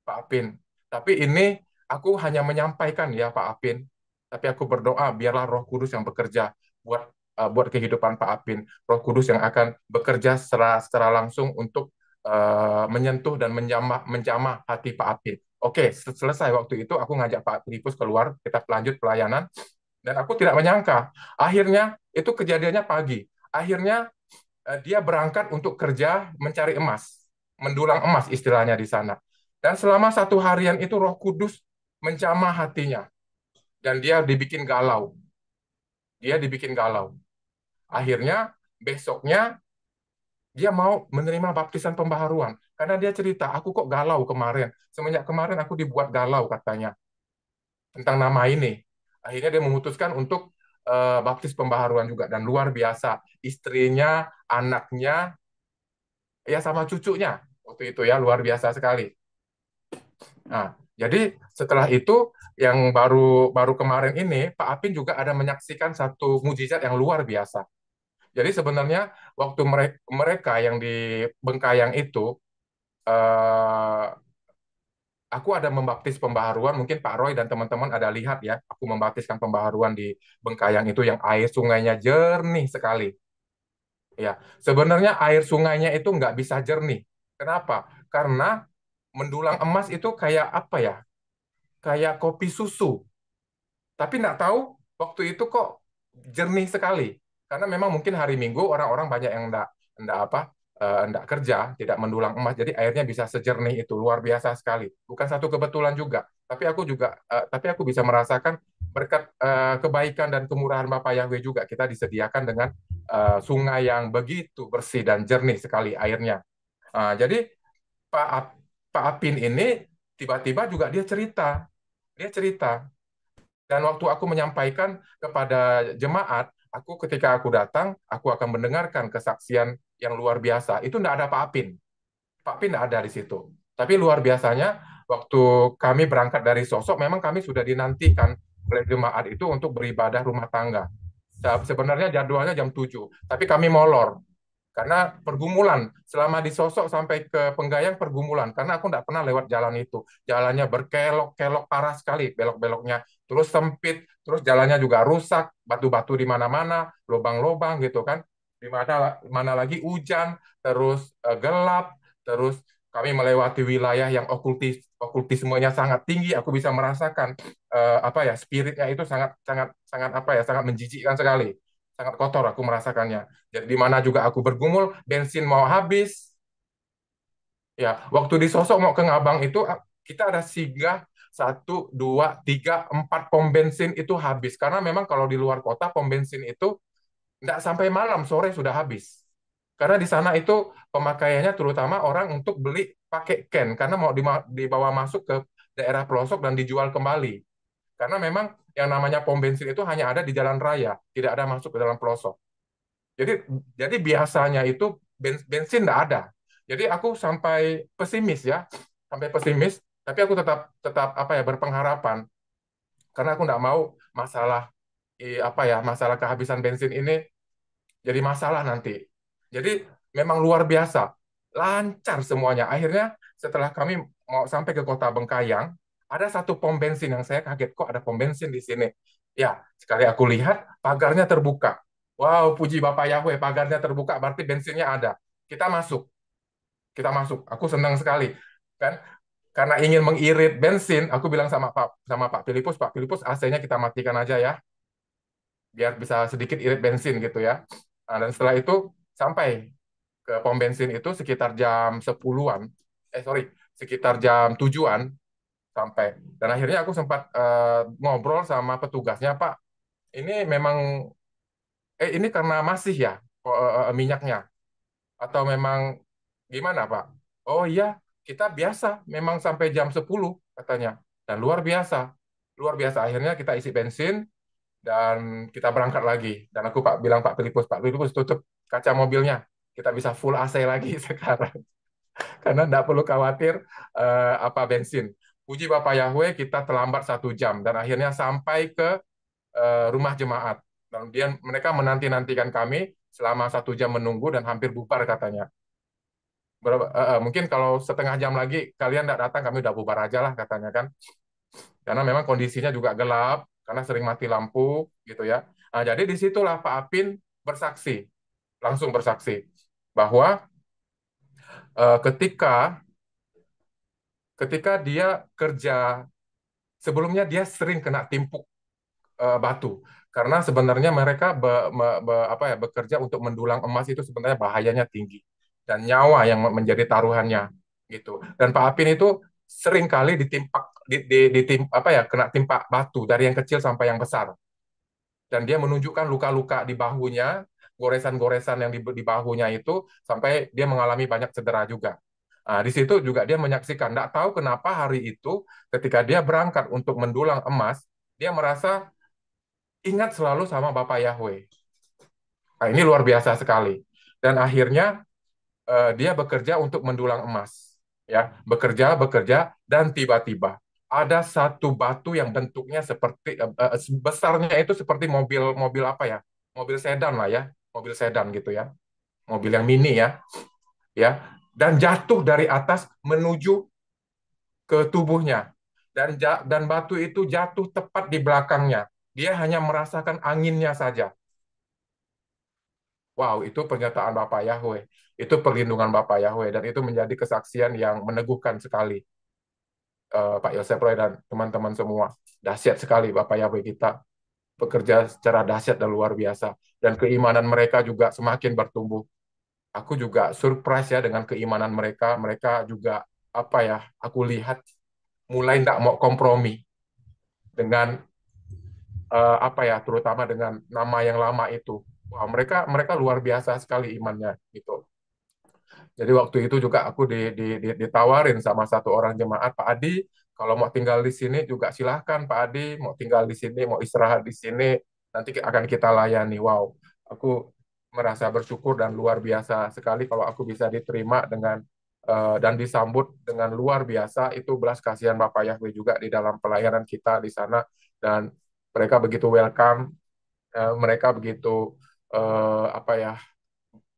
Pak Apin. Tapi ini aku hanya menyampaikan ya Pak Apin. Tapi aku berdoa biarlah Roh Kudus yang bekerja buat buat kehidupan Pak Apin. Roh Kudus yang akan bekerja secara langsung untuk menyentuh dan menjamah hati Pak Apin. Oke, selesai waktu itu aku ngajak Pak Filipus keluar, kita lanjut pelayanan dan aku tidak menyangka. Akhirnya itu kejadiannya pagi. Akhirnya dia berangkat untuk kerja mencari emas, mendulang emas istilahnya di sana. Dan selama 1 harian itu Roh Kudus menjamah hatinya dan dia dibikin galau. Dia dibikin galau. Akhirnya besoknya dia mau menerima baptisan pembaharuan karena dia cerita, aku kok galau kemarin. Semenjak kemarin aku dibuat galau katanya tentang nama ini. Akhirnya dia memutuskan untuk baptis pembaharuan juga dan luar biasa. Istrinya, anaknya, ya sama cucunya waktu itu ya luar biasa sekali. Nah, jadi setelah itu yang baru baru kemarin ini Pak Apin juga ada menyaksikan satu mujizat yang luar biasa. Jadi sebenarnya waktu mereka yang di Bengkayang itu eh, aku ada membaptis pembaharuan, mungkin Pak Roy dan teman-teman ada lihat ya, aku membaptiskan pembaharuan di Bengkayang itu yang air sungainya jernih sekali. Ya, sebenarnya air sungainya itu nggak bisa jernih. Kenapa? Karena mendulang emas itu kayak apa ya? Kayak kopi susu. Tapi nggak tahu waktu itu kok jernih sekali. Karena memang mungkin hari Minggu orang-orang banyak yang nggak kerja, tidak mendulang emas. Jadi airnya bisa sejernih itu, luar biasa sekali. Bukan satu kebetulan juga. Tapi aku bisa merasakan berkat kebaikan dan kemurahan Bapak Yahweh juga kita disediakan dengan sungai yang begitu bersih dan jernih sekali airnya. Jadi Pak Pak Apin ini tiba-tiba juga dia cerita dan waktu aku menyampaikan kepada jemaat, ketika aku datang, aku akan mendengarkan kesaksian yang luar biasa. Itu tidak ada Pak Apin. Pak Apin tidak ada di situ. Tapi luar biasanya, waktu kami berangkat dari Sosok, memang kami sudah dinantikan oleh jemaat itu untuk beribadah rumah tangga. Sebenarnya jadwalnya jam 7, tapi kami molor karena pergumulan selama disosok sampai ke Penggayang pergumulan karena aku tidak pernah lewat jalan itu, jalannya berkelok-kelok parah sekali belok-beloknya, terus sempit, terus jalannya juga rusak, batu-batu di mana-mana, lubang-lubang gitu kan, di mana mana lagi hujan, terus gelap, terus kami melewati wilayah yang okultismenya sangat tinggi. Aku bisa merasakan apa ya, spiritnya itu sangat sangat sangat apa ya, sangat menjijikkan sekali, sangat kotor aku merasakannya. Jadi di mana juga aku bergumul, bensin mau habis. Ya, waktu di Sosok mau ke Ngabang itu kita ada singgah 1, 2, 3, 4 pom bensin itu habis. Karena memang kalau di luar kota pom bensin itu nggak sampai malam, sore sudah habis. Karena di sana itu pemakaiannya terutama orang untuk beli pakai can karena mau dibawa masuk ke daerah pelosok dan dijual kembali. Karena memang yang namanya pom bensin itu hanya ada di jalan raya, tidak ada masuk ke dalam pelosok. Jadi jadi biasanya itu bensin tidak ada. Jadi aku sampai pesimis ya, sampai pesimis. Tapi aku tetap tetap apa ya berpengharapan karena aku tidak mau masalah apa ya masalah kehabisan bensin ini jadi masalah nanti. Jadi memang luar biasa, lancar semuanya. Akhirnya setelah kami mau sampai ke kota Bengkayang, ada satu pom bensin yang saya kaget kok ada pom bensin di sini. Ya, sekali aku lihat pagarnya terbuka. Wow, puji Bapak Yahweh, pagarnya terbuka berarti bensinnya ada. Kita masuk, kita masuk. Aku senang sekali, kan? Karena ingin mengirit bensin, aku bilang sama Pak Filipus, Pak Filipus AC-nya kita matikan aja ya, biar bisa sedikit irit bensin gitu ya. Nah, dan setelah itu sampai ke pom bensin itu sekitar jam 10-an, sorry, sekitar jam 7-an, sampai. Dan akhirnya aku sempat ngobrol sama petugasnya, Pak, ini memang ini karena masih ya minyaknya atau memang gimana, Pak? Oh iya, kita biasa memang sampai jam 10 katanya. Dan luar biasa. Luar biasa. Akhirnya kita isi bensin dan kita berangkat lagi. Dan aku Pak bilang Pak Filipus tutup kaca mobilnya. Kita bisa full AC lagi sekarang. Karena tidak perlu khawatir apa bensin. Puji Bapak Yahweh, kita terlambat 1 jam dan akhirnya sampai ke rumah jemaat. Dan mereka menanti-nantikan kami selama 1 jam menunggu dan hampir bubar katanya. Mungkin kalau setengah jam lagi kalian tidak datang, kami udah bubar aja lah katanya kan. Karena memang kondisinya juga gelap, karena sering mati lampu gitu ya. Nah, jadi disitulah Pak Apin bersaksi, langsung bersaksi bahwa ketika ketika dia kerja sebelumnya dia sering kena timpuk batu karena sebenarnya mereka bekerja untuk mendulang emas itu sebenarnya bahayanya tinggi dan nyawa yang menjadi taruhannya gitu. Dan Pak Apin itu sering kali ditimpak kena timpak batu dari yang kecil sampai yang besar dan dia menunjukkan luka-luka di bahunya, goresan-goresan yang di bahunya itu sampai dia mengalami banyak cedera juga. Nah, di situ juga dia menyaksikan, tidak tahu kenapa hari itu ketika dia berangkat untuk mendulang emas, dia merasa ingat selalu sama Bapak Yahweh. Nah, ini luar biasa sekali. Dan akhirnya dia bekerja untuk mendulang emas, ya, bekerja, dan tiba-tiba ada satu batu yang bentuknya seperti besarnya itu seperti mobil apa ya, mobil sedan lah ya, mobil sedan gitu ya, mobil yang mini ya, ya, dan jatuh dari atas menuju ke tubuhnya, dan batu itu jatuh tepat di belakangnya. Dia hanya merasakan anginnya saja. Wow, itu pernyataan Bapak Yahweh. Itu perlindungan Bapak Yahweh. Dan itu menjadi kesaksian yang meneguhkan sekali. Pak Yosef Roy dan teman-teman semua. Dahsyat sekali Bapak Yahweh kita. Bekerja secara dahsyat dan luar biasa. Dan keimanan mereka juga semakin bertumbuh. Aku juga surprise ya dengan keimanan mereka. Mereka juga, apa ya, aku lihat mulai tidak mau kompromi dengan apa ya, terutama dengan nama yang lama itu. Wah, mereka mereka luar biasa sekali imannya gitu. Jadi waktu itu juga aku ditawarin sama satu orang jemaat, Pak Adi, kalau mau tinggal di sini juga silahkan Pak Adi, mau tinggal di sini, mau istirahat di sini, nanti akan kita layani. Wow, aku merasa bersyukur dan luar biasa sekali kalau aku bisa diterima dengan dan disambut dengan luar biasa. Itu belas kasihan Bapak Yahweh juga di dalam pelayanan kita di sana dan mereka begitu welcome, mereka begitu apa ya,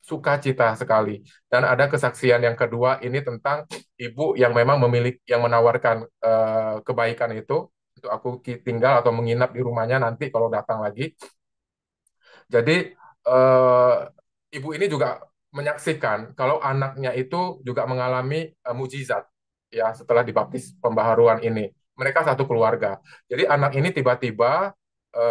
sukacita sekali. Dan ada kesaksian yang kedua ini tentang ibu yang memang memiliki yang menawarkan kebaikan itu untuk aku tinggal atau menginap di rumahnya nanti kalau datang lagi. Jadi eh, ibu ini juga menyaksikan kalau anaknya itu juga mengalami mujizat ya setelah dibaptis pembaharuan ini. Mereka satu keluarga. Jadi anak ini tiba-tiba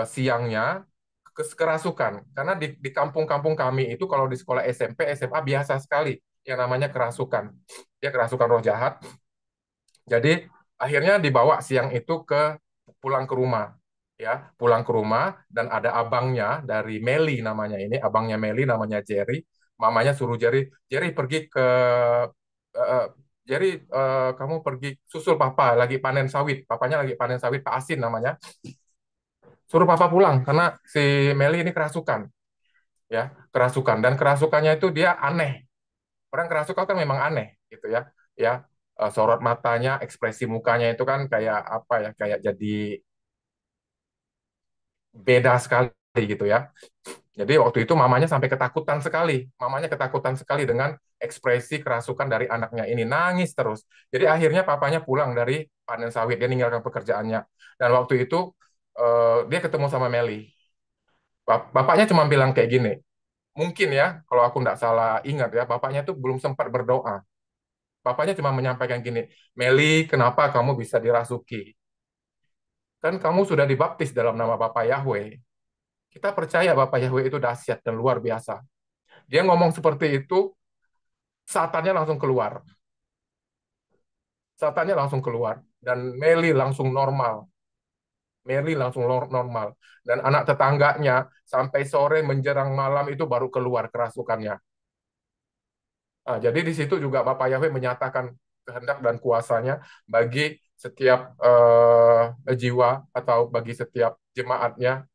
siangnya kerasukan karena di kampung-kampung kami itu kalau di sekolah SMP SMA biasa sekali yang namanya kerasukan. Dia kerasukan roh jahat. Jadi akhirnya dibawa siang itu pulang ke rumah, ya, pulang ke rumah dan ada abangnya dari Meli namanya ini, abangnya Meli namanya Jerry, mamanya suruh Jerry, Jerry pergi ke eh, Jerry, kamu pergi susul papa lagi panen sawit, papanya lagi panen sawit Pak Asin namanya, suruh papa pulang karena si Meli ini kerasukan, ya, kerasukan dan kerasukannya itu dia aneh, orang kerasukan kan memang aneh gitu ya, ya, sorot matanya, ekspresi mukanya itu kan kayak apa ya, kayak jadi beda sekali gitu ya. Jadi waktu itu mamanya sampai ketakutan sekali. Mamanya ketakutan sekali dengan ekspresi kerasukan dari anaknya ini. Nangis terus. Jadi akhirnya papanya pulang dari panen sawit. Dia meninggalkan pekerjaannya. Dan waktu itu dia ketemu sama Meli. Bapaknya cuma bilang kayak gini. Mungkin ya, kalau aku nggak salah ingat ya, bapaknya tuh belum sempat berdoa. Bapaknya cuma menyampaikan gini, Meli, kenapa kamu bisa dirasuki? Kan kamu sudah dibaptis dalam nama Bapak Yahweh. Kita percaya Bapak Yahweh itu dahsyat dan luar biasa. Dia ngomong seperti itu, satannya langsung keluar. setannya langsung keluar dan Meli langsung normal. Meli langsung normal. Dan anak tetangganya sampai sore menjelang malam itu baru keluar kerasukannya. Nah, jadi di situ juga Bapak Yahweh menyatakan kehendak dan kuasanya bagi setiap jiwa atau bagi setiap jemaatnya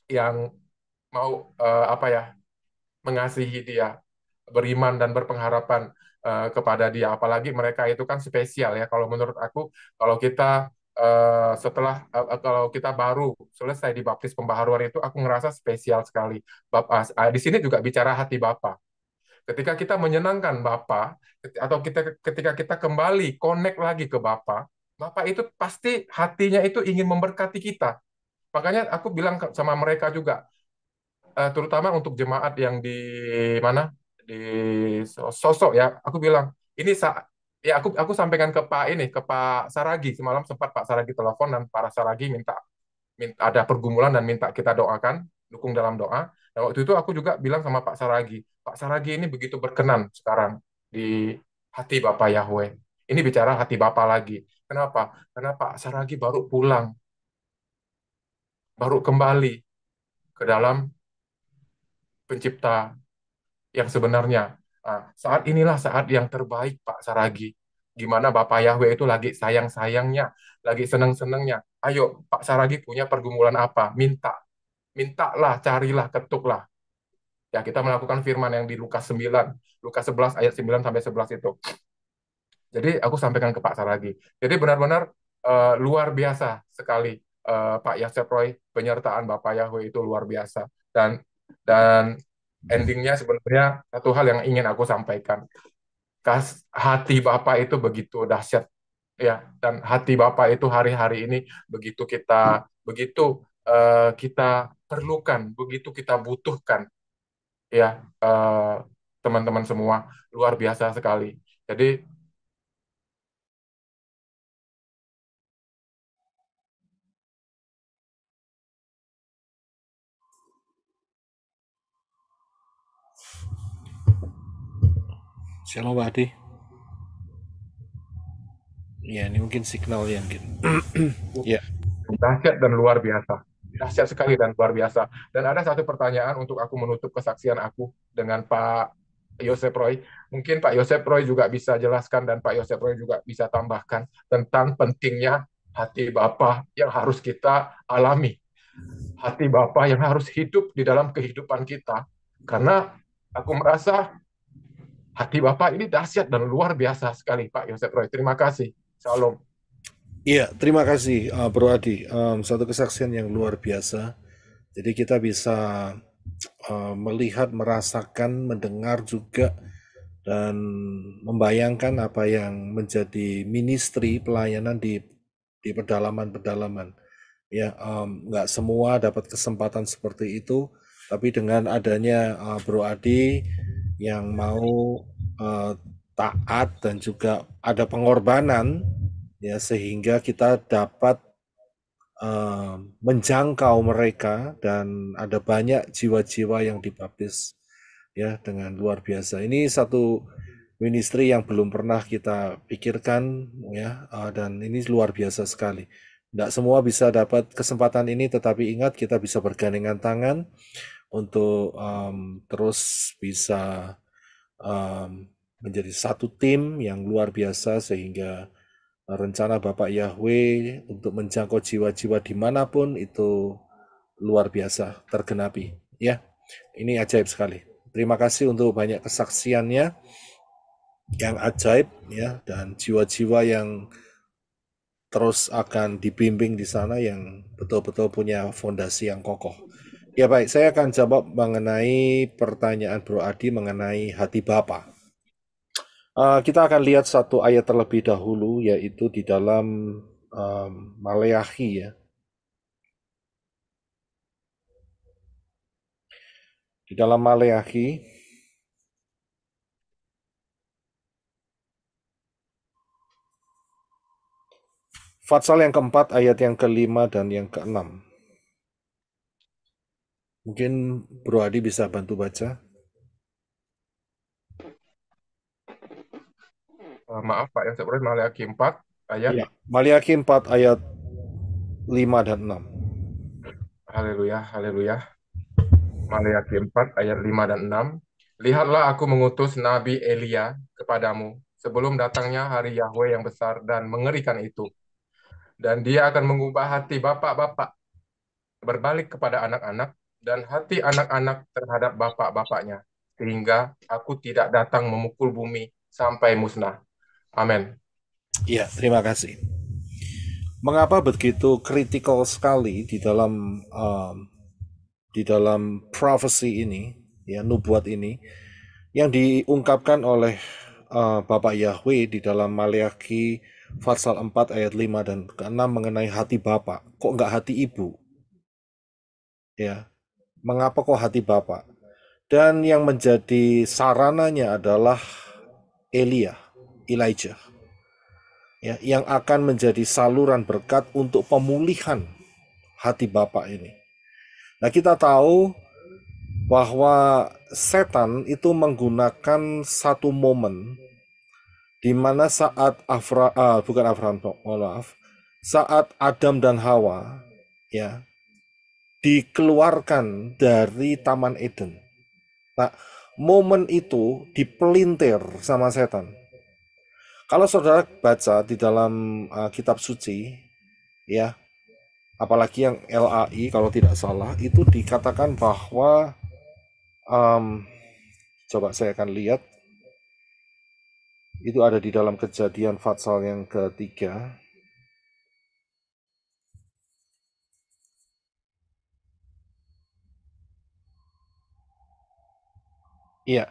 yang mau apa ya, mengasihi dia, beriman dan berpengharapan kepada dia. Apalagi mereka itu kan spesial ya. Kalau menurut aku, kalau kita kalau kita baru selesai dibaptis pembaharuan itu, aku ngerasa spesial sekali. Di sini juga bicara hati Bapa. Ketika kita menyenangkan Bapa, atau ketika kita kembali connect lagi ke Bapa, Bapa itu pasti hatinya itu ingin memberkati kita. Makanya aku bilang sama mereka juga, terutama untuk jemaat yang di mana, di sosok ya, aku bilang ini ya aku sampaikan ke Pak Saragi semalam, sempat Pak Saragi telepon dan para Saragi minta ada pergumulan dan minta kita doakan, dukung dalam doa. Dan waktu itu aku juga bilang sama Pak Saragi ini begitu berkenan sekarang di hati Bapak Yahweh. Ini bicara hati Bapak lagi. Kenapa? Karena Pak Saragi baru pulang, baru kembali ke dalam pencipta yang sebenarnya. Nah, saat inilah saat yang terbaik Pak Saragi. Gimana Bapak Yahweh itu lagi sayang-sayangnya, lagi seneng-senengnya. Ayo Pak Saragi punya pergumulan apa? Mintalah, carilah, ketuklah. Ya, kita melakukan firman yang di Lukas 11 ayat 9 sampai 11 itu. Jadi aku sampaikan ke Pak Saragi. Jadi benar-benar luar biasa sekali, Pak Yasep Roy, penyertaan Bapak Yahweh itu luar biasa. Dan endingnya sebenarnya satu hal yang ingin aku sampaikan. Hati Bapak itu begitu dahsyat ya, dan hati Bapak itu hari-hari ini begitu kita perlukan, begitu kita butuhkan ya, eh, teman-teman semua, luar biasa sekali. Jadi Shalom Pak Adi. Ya, ini mungkin signal yang gitu. Ya, dahsyat dan luar biasa. Dahsyat sekali dan luar biasa. Dan ada satu pertanyaan untuk aku menutup kesaksian aku dengan Pak Yosep Roy. Mungkin Pak Yosep Roy juga bisa jelaskan dan Pak Yosep Roy juga bisa tambahkan tentang pentingnya hati Bapa yang harus kita alami. Hati Bapa yang harus hidup di dalam kehidupan kita. Karena aku merasa hati Bapak ini dahsyat dan luar biasa sekali, Pak Yosep Roy. Terima kasih. Shalom. iya, terima kasih Bro Adi. Satu kesaksian yang luar biasa. Jadi kita bisa melihat, merasakan, mendengar juga dan membayangkan apa yang menjadi ministry pelayanan di pedalaman-pedalaman. Ya, nggak semua dapat kesempatan seperti itu, tapi dengan adanya Bro Adi yang mau uh, taat dan juga ada pengorbanan, ya sehingga kita dapat menjangkau mereka dan ada banyak jiwa-jiwa yang dibaptis ya dengan luar biasa. Ini satu ministry yang belum pernah kita pikirkan ya, dan ini luar biasa sekali. Tidak semua bisa dapat kesempatan ini, tetapi ingat kita bisa bergandengan tangan untuk terus bisa menjadi satu tim yang luar biasa sehingga rencana Bapak Yahweh untuk menjangkau jiwa-jiwa dimanapun itu luar biasa tergenapi. Ya, ini ajaib sekali. Terima kasih untuk banyak kesaksiannya yang ajaib ya, dan jiwa-jiwa yang terus akan dibimbing di sana yang betul-betul punya fondasi yang kokoh. Ya baik, saya akan jawab mengenai pertanyaan Bro Adi mengenai hati Bapa. Kita akan lihat satu ayat terlebih dahulu, yaitu di dalam Maleakhi ya. Di dalam Maleakhi, Fatsal yang keempat, ayat yang kelima dan yang keenam. Mungkin Bro Adi bisa bantu baca. Maaf Pak, yang sebenarnya Maleakhi 4 ayat, Iya, Maliaki 4 ayat 5 dan 6. haleluya, haleluya. Maleakhi 4 ayat 5 dan 6. Lihatlah aku mengutus Nabi Elia kepadamu sebelum datangnya hari Yahweh yang besar dan mengerikan itu. Dan dia akan mengubah hati bapak-bapak berbalik kepada anak-anak dan hati anak-anak terhadap bapak-bapaknya. Sehingga aku tidak datang memukul bumi sampai musnah. Amin. Iya, terima kasih. Mengapa begitu kritikal sekali di dalam prophecy ini, ya, nubuat ini yang diungkapkan oleh Bapak Yahweh di dalam Maleakhi pasal 4 ayat 5 dan ke-6 mengenai hati Bapak. Kok nggak hati Ibu? Ya, mengapa kok hati Bapak? Dan yang menjadi sarananya adalah Elijah, ya, yang akan menjadi saluran berkat untuk pemulihan hati Bapak ini. Nah, kita tahu bahwa setan itu menggunakan satu momen di mana saat saat Adam dan Hawa, ya, dikeluarkan dari Taman Eden. Nah, momen itu dipelintir sama setan. Kalau saudara baca di dalam kitab suci, ya, apalagi yang LAI kalau tidak salah, itu dikatakan bahwa coba saya akan lihat, itu ada di dalam Kejadian pasal yang ketiga. Iya,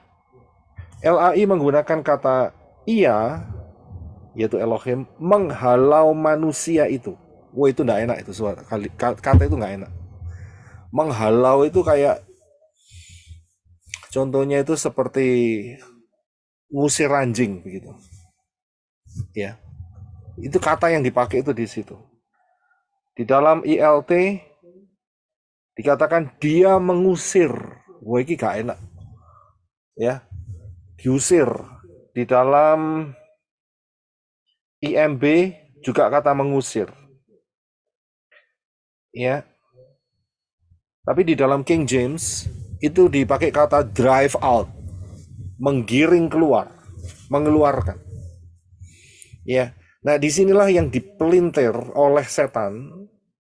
LAI menggunakan kata ia, yaitu Elohim, menghalau manusia itu. Wah, itu nggak enak itu suara. Kata itu nggak enak. Menghalau itu kayak, contohnya itu seperti ngusir anjing begitu. Ya, itu kata yang dipakai itu di situ. Di dalam ILT dikatakan dia mengusir. Wah, ini gak enak. Ya, diusir. Di dalam IMB juga kata mengusir. Ya. Tapi di dalam King James itu dipakai kata drive out, menggiring keluar, mengeluarkan. Ya. Nah, disinilah yang dipelintir oleh setan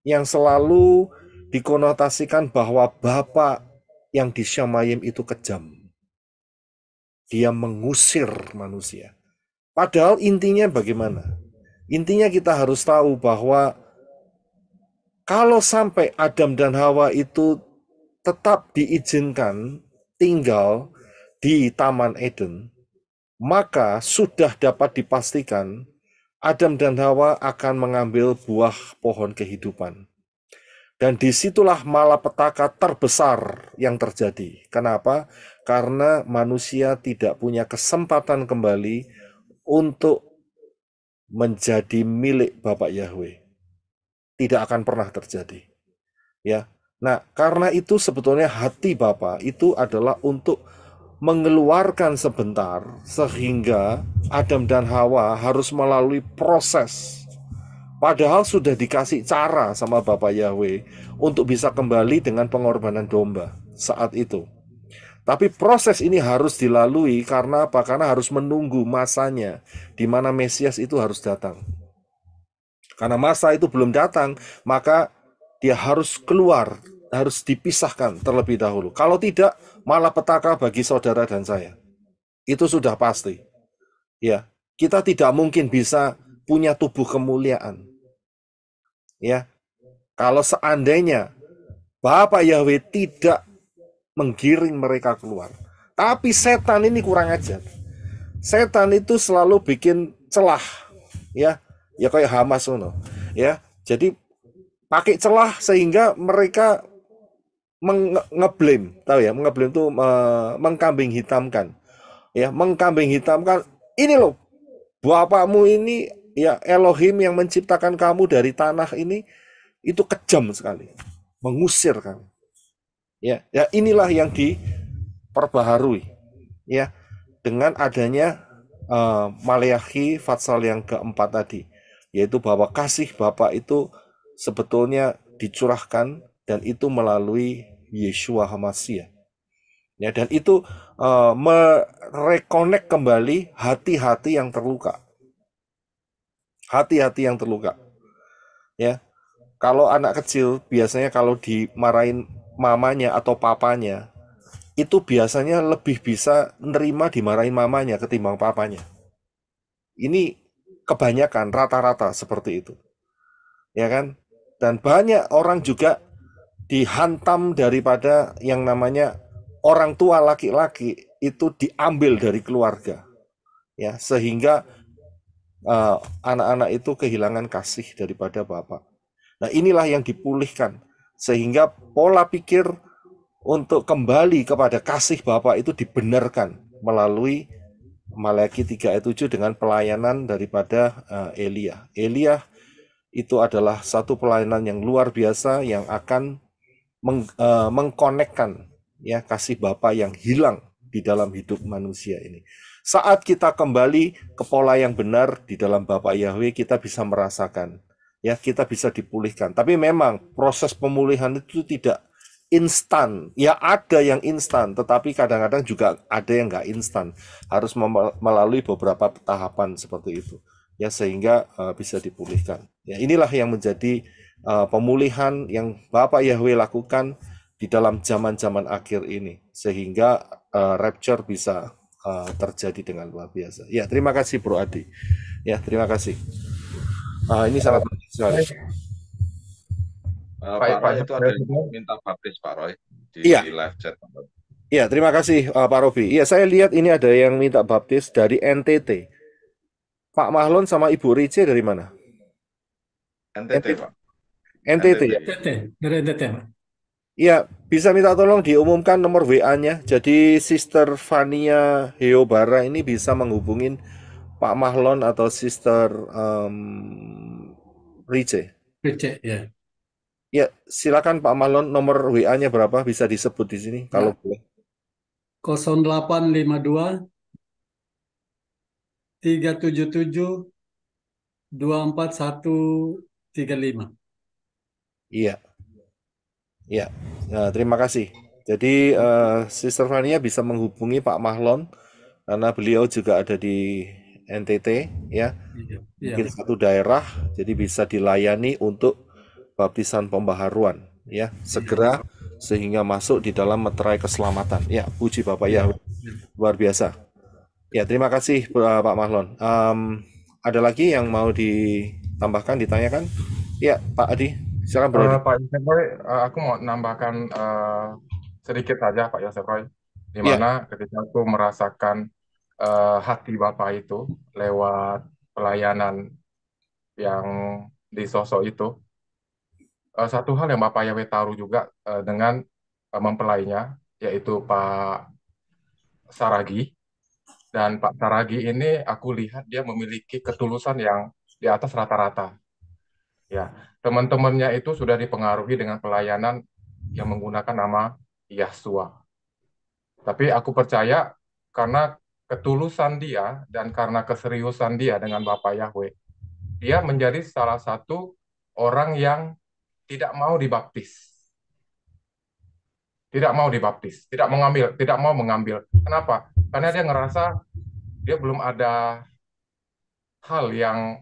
yang selalu dikonotasikan bahwa Bapa yang di Syamayim itu kejam. Dia mengusir manusia. Padahal intinya bagaimana? Intinya kita harus tahu bahwa kalau sampai Adam dan Hawa itu tetap diizinkan tinggal di Taman Eden, maka sudah dapat dipastikan Adam dan Hawa akan mengambil buah pohon kehidupan. Dan disitulah malapetaka terbesar yang terjadi. Kenapa? Karena manusia tidak punya kesempatan kembali untuk menjadi milik Bapak Yahweh. Tidak akan pernah terjadi. Ya. Nah, karena itu sebetulnya hati Bapa itu adalah untuk mengeluarkan sebentar sehingga Adam dan Hawa harus melalui proses. Padahal sudah dikasih cara sama Bapak Yahweh untuk bisa kembali dengan pengorbanan domba saat itu. Tapi proses ini harus dilalui karena apa? Karena harus menunggu masanya di mana Mesias itu harus datang. Karena masa itu belum datang, maka dia harus keluar, harus dipisahkan terlebih dahulu. Kalau tidak, malah petaka bagi saudara dan saya. Itu sudah pasti. Ya, kita tidak mungkin bisa punya tubuh kemuliaan. Ya, kalau seandainya Bapak Yahweh tidak menggiring mereka keluar. Tapi setan ini kurang ajar. Setan itu selalu bikin celah, ya, ya kayak Hamas ono, ya. Jadi pakai celah sehingga mereka ngeblame, tahu ya, ngeblame itu mengkambing hitamkan, ya, mengkambing hitamkan. Ini loh, bapakmu ini, ya, Elohim yang menciptakan kamu dari tanah ini itu kejam sekali, mengusir kamu. Ya, ya inilah yang diperbaharui, ya, dengan adanya Maleakhi pasal yang keempat tadi, yaitu bahwa kasih Bapa itu sebetulnya dicurahkan dan itu melalui Yeshua HaMashiach. Ya, dan itu merekonek kembali hati-hati yang terluka. Hati-hati yang terluka. Ya, kalau anak kecil biasanya kalau dimarahin mamanya atau papanya, itu biasanya lebih bisa nerima dimarahin mamanya ketimbang papanya. Ini kebanyakan rata-rata seperti itu, ya kan? Dan banyak orang juga dihantam daripada yang namanya orang tua laki-laki itu diambil dari keluarga, ya, sehingga anak-anak itu kehilangan kasih daripada bapak. Nah, inilah yang dipulihkan sehingga pola pikir untuk kembali kepada kasih bapak itu dibenarkan melalui Maleakhi 3 ayat 7 dengan pelayanan daripada Elia. Elia itu adalah satu pelayanan yang luar biasa yang akan mengkonekkan ya kasih Bapa yang hilang di dalam hidup manusia ini. Saat kita kembali ke pola yang benar di dalam Bapa Yahweh, kita bisa merasakan ya kita bisa dipulihkan. Tapi memang proses pemulihan itu tidak instan. Ya ada yang instan, tetapi kadang-kadang juga ada yang nggak instan. Harus melalui beberapa tahapan seperti itu. Ya sehingga bisa dipulihkan. Ya inilah yang menjadi pemulihan yang Bapak Yahweh lakukan di dalam zaman-zaman akhir ini sehingga rapture bisa terjadi dengan luar biasa. Ya, terima kasih Bro Adi. Ya, terima kasih. Ini sangat penting sekali. Baik, Pak Pak Roy itu ada yang minta baptis Pak Roy di Iya. live chat. Iya, terima kasih Pak Robi. Iya, saya lihat ini ada yang minta baptis dari NTT. Pak Mahlon sama Ibu Rice dari mana? NTT Pak. NTT ya? NTT, dari NTT, Pak. Iya, bisa minta tolong diumumkan nomor WA-nya. Jadi Sister Fania Heobara ini bisa menghubungin Pak Mahlon atau Sister Rice. Rice, ya. Ya, silakan Pak Mahlon, nomor WA-nya berapa? Bisa disebut di sini kalau boleh. 0852 377 24135. Iya. Ya, terima kasih. Jadi Sister Fania bisa menghubungi Pak Mahlon karena beliau juga ada di NTT ya. Iya. Mungkin satu daerah, jadi bisa dilayani untuk baptisan pembaharuan ya, segera sehingga masuk di dalam meterai keselamatan. Ya, puji Bapak Yahweh. Luar biasa. Ya, terima kasih Pak Mahlon. Ada lagi yang mau ditambahkan, ditanyakan? Ya, Pak Adi. Silakan Bro. Pak Yosef Roy, aku mau nambahkan sedikit saja Pak Yosef Roy, di mana ketika aku merasakan hati Bapak itu lewat pelayanan yang di sosok itu, satu hal yang Bapak Yahweh taruh juga dengan mempelainya, yaitu Pak Saragi. Dan Pak Saragi ini aku lihat dia memiliki ketulusan yang di atas rata-rata. Ya, teman-temannya itu sudah dipengaruhi dengan pelayanan yang menggunakan nama Yahshua. Tapi aku percaya karena ketulusan dia dan karena keseriusan dia dengan Bapak Yahweh, dia menjadi salah satu orang yang tidak mau dibaptis. Tidak mau dibaptis, tidak mau mengambil. Kenapa? Karena dia ngerasa dia belum ada hal yang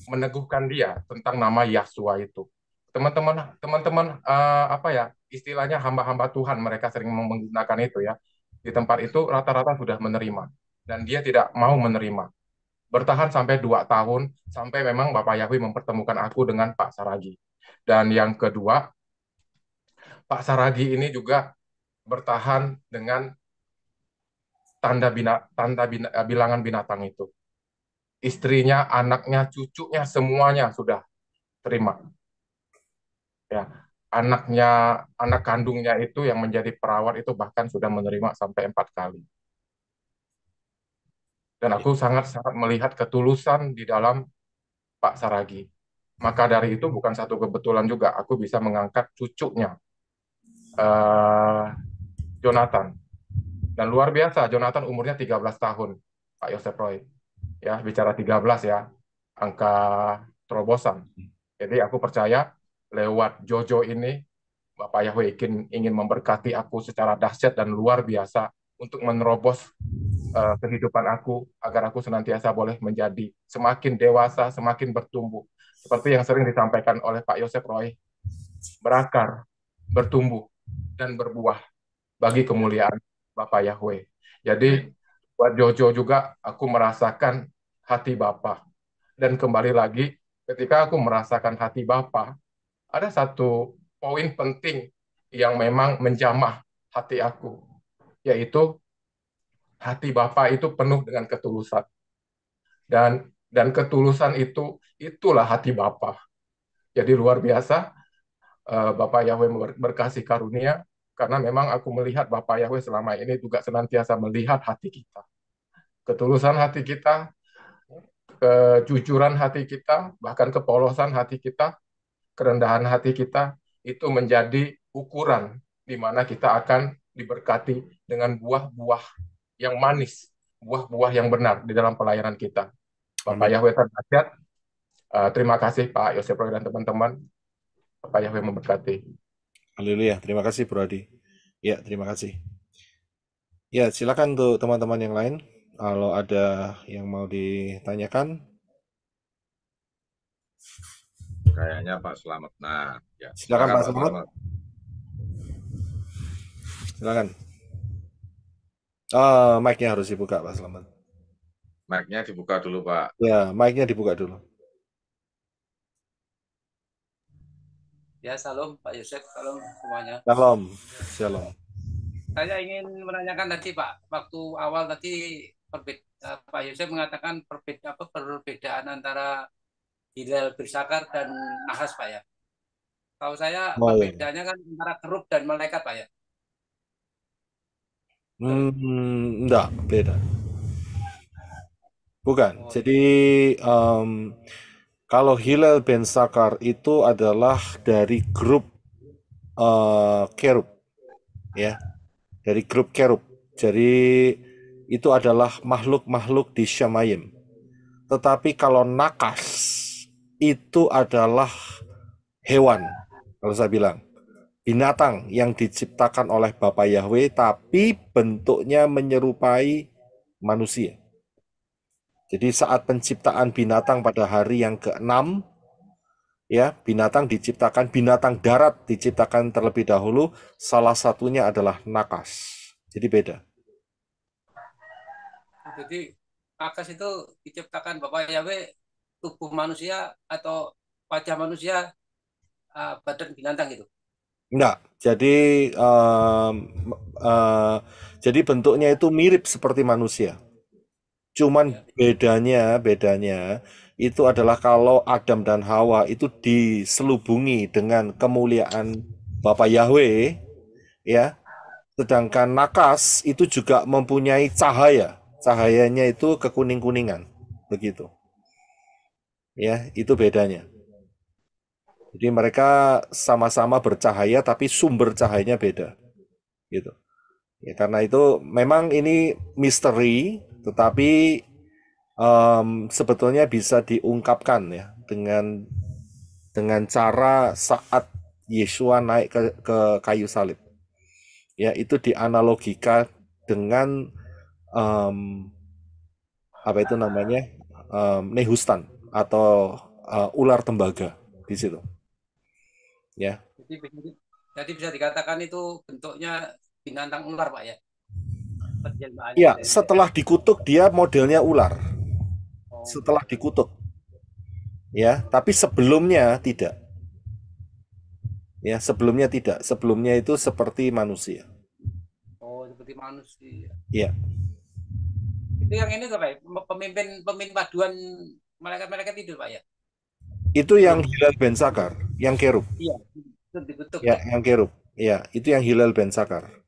meneguhkan dia tentang nama Yahshua itu. Teman-teman, apa ya, istilahnya hamba-hamba Tuhan, mereka sering menggunakan itu ya. Di tempat itu rata-rata sudah menerima dan dia tidak mau menerima. Bertahan sampai 2 tahun sampai memang Bapak Yahweh mempertemukan aku dengan Pak Saragi. Dan yang kedua, Pak Saragi ini juga bertahan dengan bilangan binatang itu. Istrinya, anaknya, cucunya, semuanya sudah terima. Ya, anak kandungnya itu yang menjadi perawat itu bahkan sudah menerima sampai 4 kali. Dan aku sangat-sangat melihat ketulusan di dalam Pak Saragi. Maka dari itu bukan satu kebetulan juga aku bisa mengangkat cucunya, Jonathan. Dan luar biasa, Jonathan umurnya 13 tahun. Pak Yosef Roy. Ya, bicara 13 ya, angka terobosan. Jadi aku percaya lewat Jojo ini Bapak Yahweh ingin memberkati aku secara dahsyat dan luar biasa untuk menerobos kehidupan aku agar aku senantiasa boleh menjadi semakin dewasa, semakin bertumbuh. Seperti yang sering disampaikan oleh Pak Yosef Roy, berakar, bertumbuh, dan berbuah bagi kemuliaan Bapak Yahweh. Jadi buat Jojo juga aku merasakan hati Bapa. Dan kembali lagi, ketika aku merasakan hati Bapa, ada satu poin penting yang memang menjamah hati aku, yaitu hati Bapa itu penuh dengan ketulusan. Dan ketulusan itulah hati Bapa. Jadi luar biasa, Bapak Yahweh berkasih karunia, karena memang aku melihat Bapak Yahweh selama ini juga senantiasa melihat hati kita. Ketulusan hati kita, kejujuran hati kita, bahkan kepolosan hati kita, kerendahan hati kita, itu menjadi ukuran di mana kita akan diberkati dengan buah-buah yang manis, buah-buah yang benar di dalam pelayanan kita. Bapak Amin. Yahweh terhadap, terima kasih Pak Yosef Roy dan teman-teman. Bapak Yahweh memberkati. Haleluya. Terima kasih, Bro Adi. Ya, terima kasih. Ya, silakan untuk teman-teman yang lain. Kalau ada yang mau ditanyakan, Kayaknya Pak Selamat. Nah, ya. silakan Pak Pak Selamat. Selamat. Silakan. Mic-nya harus dibuka, Pak Selamat. Mic-nya dibuka dulu, Pak. Ya, mic-nya dibuka dulu. Ya, salam Pak Yosef, salam semuanya. Shalom. Shalom. Saya ingin menanyakan tadi Pak, waktu awal tadi Pak Yosef mengatakan perbedaan antara hilal bersakar dan nahas Pak ya. Tahu saya Oh, ya. perbedaannya kan antara kerub dan malaikat Pak ya. Enggak, beda. Bukan. Oh, Jadi kalau Hilal bin Sakar itu adalah dari grup kerub, ya, dari grup kerub. Jadi itu adalah makhluk-makhluk di Syamayim. Tetapi kalau nakas itu adalah hewan, kalau saya bilang. Binatang yang diciptakan oleh Bapa Yahweh tapi bentuknya menyerupai manusia. Jadi saat penciptaan binatang pada hari yang ke-6, ya, binatang diciptakan, binatang darat diciptakan terlebih dahulu, salah satunya adalah nakas. Jadi beda. jadi nakas itu diciptakan Bapak Yahweh tubuh manusia atau wajah manusia, badan binatang gitu. Enggak, jadi bentuknya itu mirip seperti manusia. Cuman bedanya itu adalah kalau Adam dan Hawa itu diselubungi dengan kemuliaan Bapa Yahweh, ya. Sedangkan nakas itu juga mempunyai cahaya. Cahayanya itu kekuning-kuningan, begitu. Ya, itu bedanya. Jadi mereka sama-sama bercahaya tapi sumber cahayanya beda. Gitu. Ya, karena itu memang ini misteri, tetapi sebetulnya bisa diungkapkan ya dengan cara saat Yesua naik ke kayu salib. Ya, itu dianalogikan dengan apa itu namanya? Nehustan atau ular tembaga di situ. Ya. Jadi bisa dikatakan itu bentuknya binatang ular Pak ya. Ya, setelah dikutuk dia modelnya ular. Oh. Setelah dikutuk. Ya, tapi sebelumnya tidak. Ya, sebelumnya tidak. Sebelumnya itu seperti manusia. Oh, seperti manusia. Iya. Itu yang ini tuh Pak, pemimpin paduan malaikat-malaikat itu Pak ya. Itu yang Hilal ben Sakar, yang kerub. Iya, itu dikutuk. Ya, yang kerub. Iya, itu yang Hilal ben Sakar.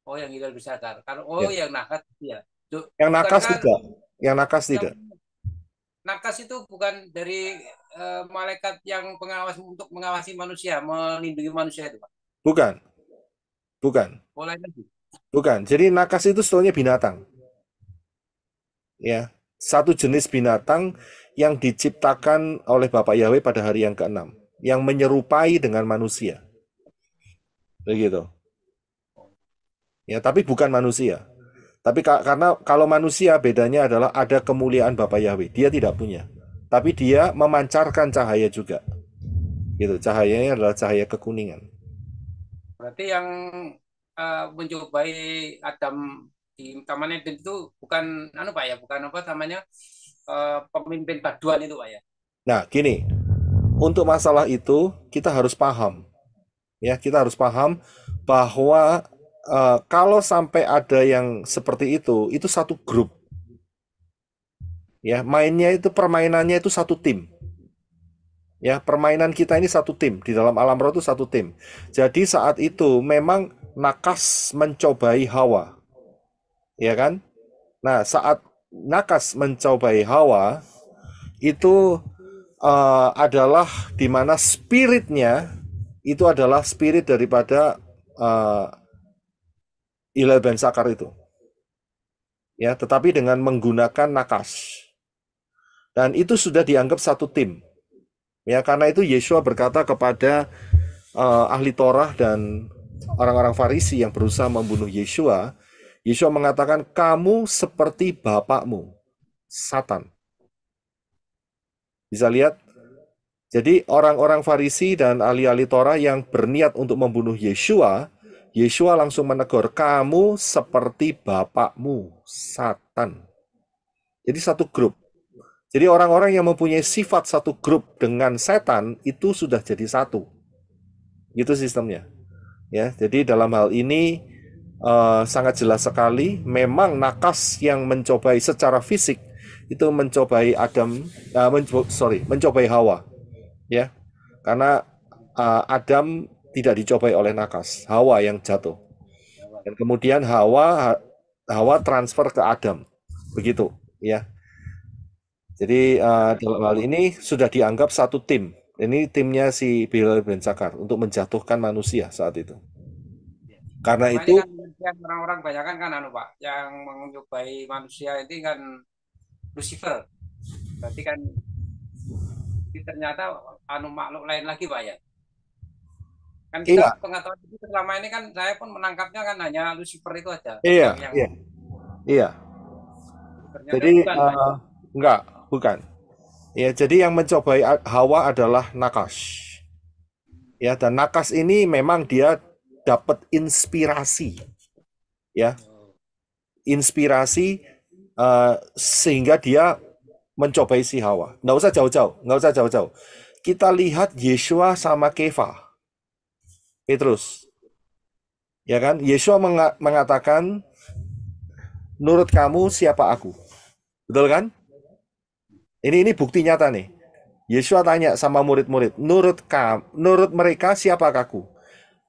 Oh, yang Hilal ben Sakar. Kalau yang nakas ya. Yang nakas tidak. Yang nakas tidak. Nakas itu bukan dari malaikat yang pengawas untuk mengawasi manusia, melindungi manusia itu Pak. Bukan. Bukan. Oh, lain lagi. Bukan. Jadi nakas itu sebetulnya binatang. ya, satu jenis binatang yang diciptakan oleh Bapak Yahweh pada hari yang ke-6, yang menyerupai dengan manusia. Begitu. Ya, tapi bukan manusia. Tapi karena kalau manusia bedanya adalah ada kemuliaan Bapak Yahweh, dia tidak punya. Tapi dia memancarkan cahaya juga. Gitu, cahayanya adalah cahaya kekuningan. Berarti yang mencobai Adam di Taman Eden itu bukan Pak ya, bukan apa namanya pemimpin paduan itu Pak ya. Nah, gini, untuk masalah itu kita harus paham, ya, kita harus paham bahwa kalau sampai ada yang seperti itu satu grup, ya, permainannya itu satu tim, ya, permainan kita ini satu tim di dalam alam roh itu satu tim. Jadi saat itu memang Nakas mencobai Hawa, ya kan? Nah, saat Nakas mencobai Hawa itu adalah di mana spiritnya itu adalah spirit daripada Hillel ben Zakar itu, ya, tetapi dengan menggunakan Nakas, dan itu sudah dianggap satu tim, ya. Karena itu Yeshua berkata kepada ahli Torah dan orang-orang Farisi yang berusaha membunuh Yeshua. Yeshua mengatakan, kamu seperti bapakmu, Satan. Bisa lihat? Jadi orang-orang Farisi dan ahli-ahli Torah yang berniat untuk membunuh Yeshua, Yeshua langsung menegur, kamu seperti bapakmu, Satan. Jadi satu grup. Jadi orang-orang yang mempunyai sifat satu grup dengan setan, itu sudah jadi satu. Gitu sistemnya. Ya, jadi dalam hal ini sangat jelas sekali, memang Nakas yang mencobai secara fisik, itu mencobai mencobai Hawa. Ya, karena Adam tidak dicobai oleh Nakas, Hawa yang jatuh. Dan kemudian Hawa transfer ke Adam. Begitu, ya. Jadi dalam hal ini sudah dianggap satu tim. Ini timnya si Hillel ben Zakar untuk menjatuhkan manusia saat itu. Karena Nah, itu ini kan orang-orang banyak kan Pak, yang mencobai manusia ini kan Lucifer. Berarti kan ternyata makhluk lain lagi Pak ya. Kan iya, kita pengetahuan itu selama ini kan saya pun menangkapnya kan hanya Lucifer itu aja. iya. Ternyata Jadi bukan, Pak. enggak, bukan. Ya, jadi yang mencobai Hawa adalah Nakas. Ya, dan Nakas ini memang dia dapat inspirasi. Ya. Inspirasi sehingga dia mencobai si Hawa. Nggak usah jauh-jauh. Kita lihat Yeshua sama Kefa, Petrus. Ya kan? Yeshua mengatakan, "Menurut kamu siapa aku?" Betul kan? Ini bukti nyata nih. Yeshua tanya sama murid-murid, menurut mereka siapa aku?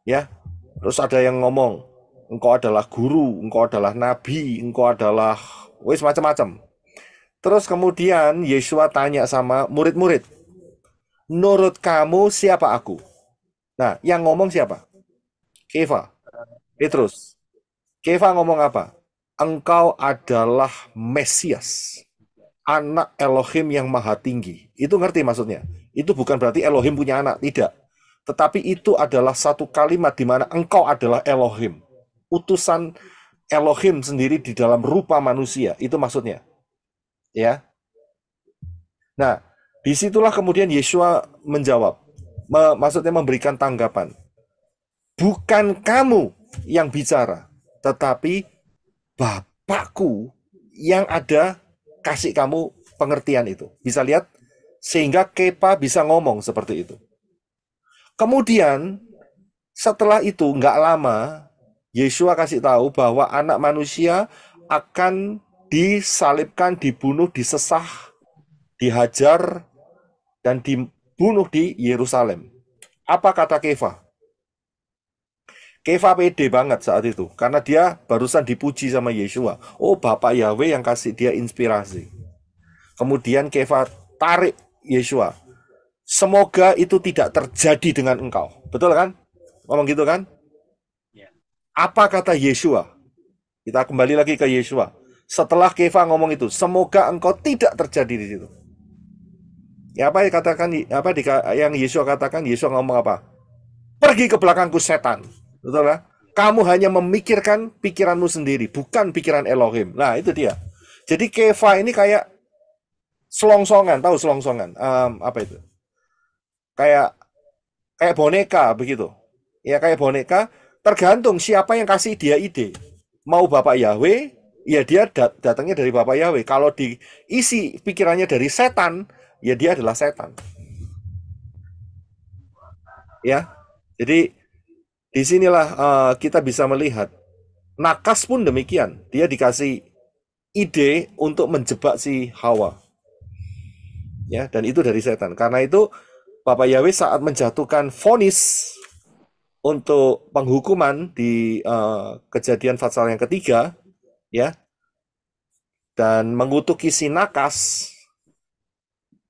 Ya. Terus ada yang ngomong, engkau adalah guru, engkau adalah nabi, engkau adalah wis macam-macam. Terus kemudian Yeshua tanya sama murid-murid, menurut kamu siapa aku? Nah, yang ngomong siapa? Kefa, Petrus. Kefa ngomong apa? Engkau adalah Mesias, anak Elohim yang maha tinggi. Itu ngerti maksudnya? Itu bukan berarti Elohim punya anak, tidak. Tetapi itu adalah satu kalimat di mana engkau adalah Elohim. Utusan Elohim sendiri di dalam rupa manusia. Itu maksudnya. Ya. Nah, disitulah kemudian Yeshua menjawab. Maksudnya memberikan tanggapan. Bukan kamu yang bicara, tetapi Bapakku yang ada kasih kamu pengertian itu. Bisa lihat? Sehingga Kepa bisa ngomong seperti itu. Kemudian, setelah itu nggak lama, Yeshua kasih tahu bahwa anak manusia akan disalibkan, dibunuh, disesah, dihajar, dan dibunuh di Yerusalem. Apa kata Kefa? Kefa pede banget saat itu, karena dia barusan dipuji sama Yeshua. Oh, Bapak Yahweh yang kasih dia inspirasi. Kemudian Kefa tarik Yeshua. Semoga itu tidak terjadi dengan engkau. Betul kan? Ngomong gitu kan? Apa kata Yeshua? Kita kembali lagi ke Yeshua. Setelah Keva ngomong itu, semoga engkau tidak terjadi di situ. Ya apa yang katakan yang Yesua katakan? Yesua ngomong apa? Pergi ke belakangku setan. Betul lah. Kamu hanya memikirkan pikiranmu sendiri, bukan pikiran Elohim. Nah, itu dia. Jadi Keva ini kayak selongsongan, tahu selongsongan? Apa itu? Kayak boneka begitu. Ya kayak boneka, tergantung siapa yang kasih dia ide. Mau Bapak Yahweh, ya dia datangnya dari Bapak Yahweh. Kalau diisi pikirannya dari setan, ya dia adalah setan. Ya. Jadi disinilah kita bisa melihat Nakas pun demikian. Dia dikasih ide untuk menjebak si Hawa. Ya, dan itu dari setan. Karena itu Bapak Yahweh saat menjatuhkan vonis untuk penghukuman di Kejadian pasal yang ketiga, ya, dan mengutuki si Nakas,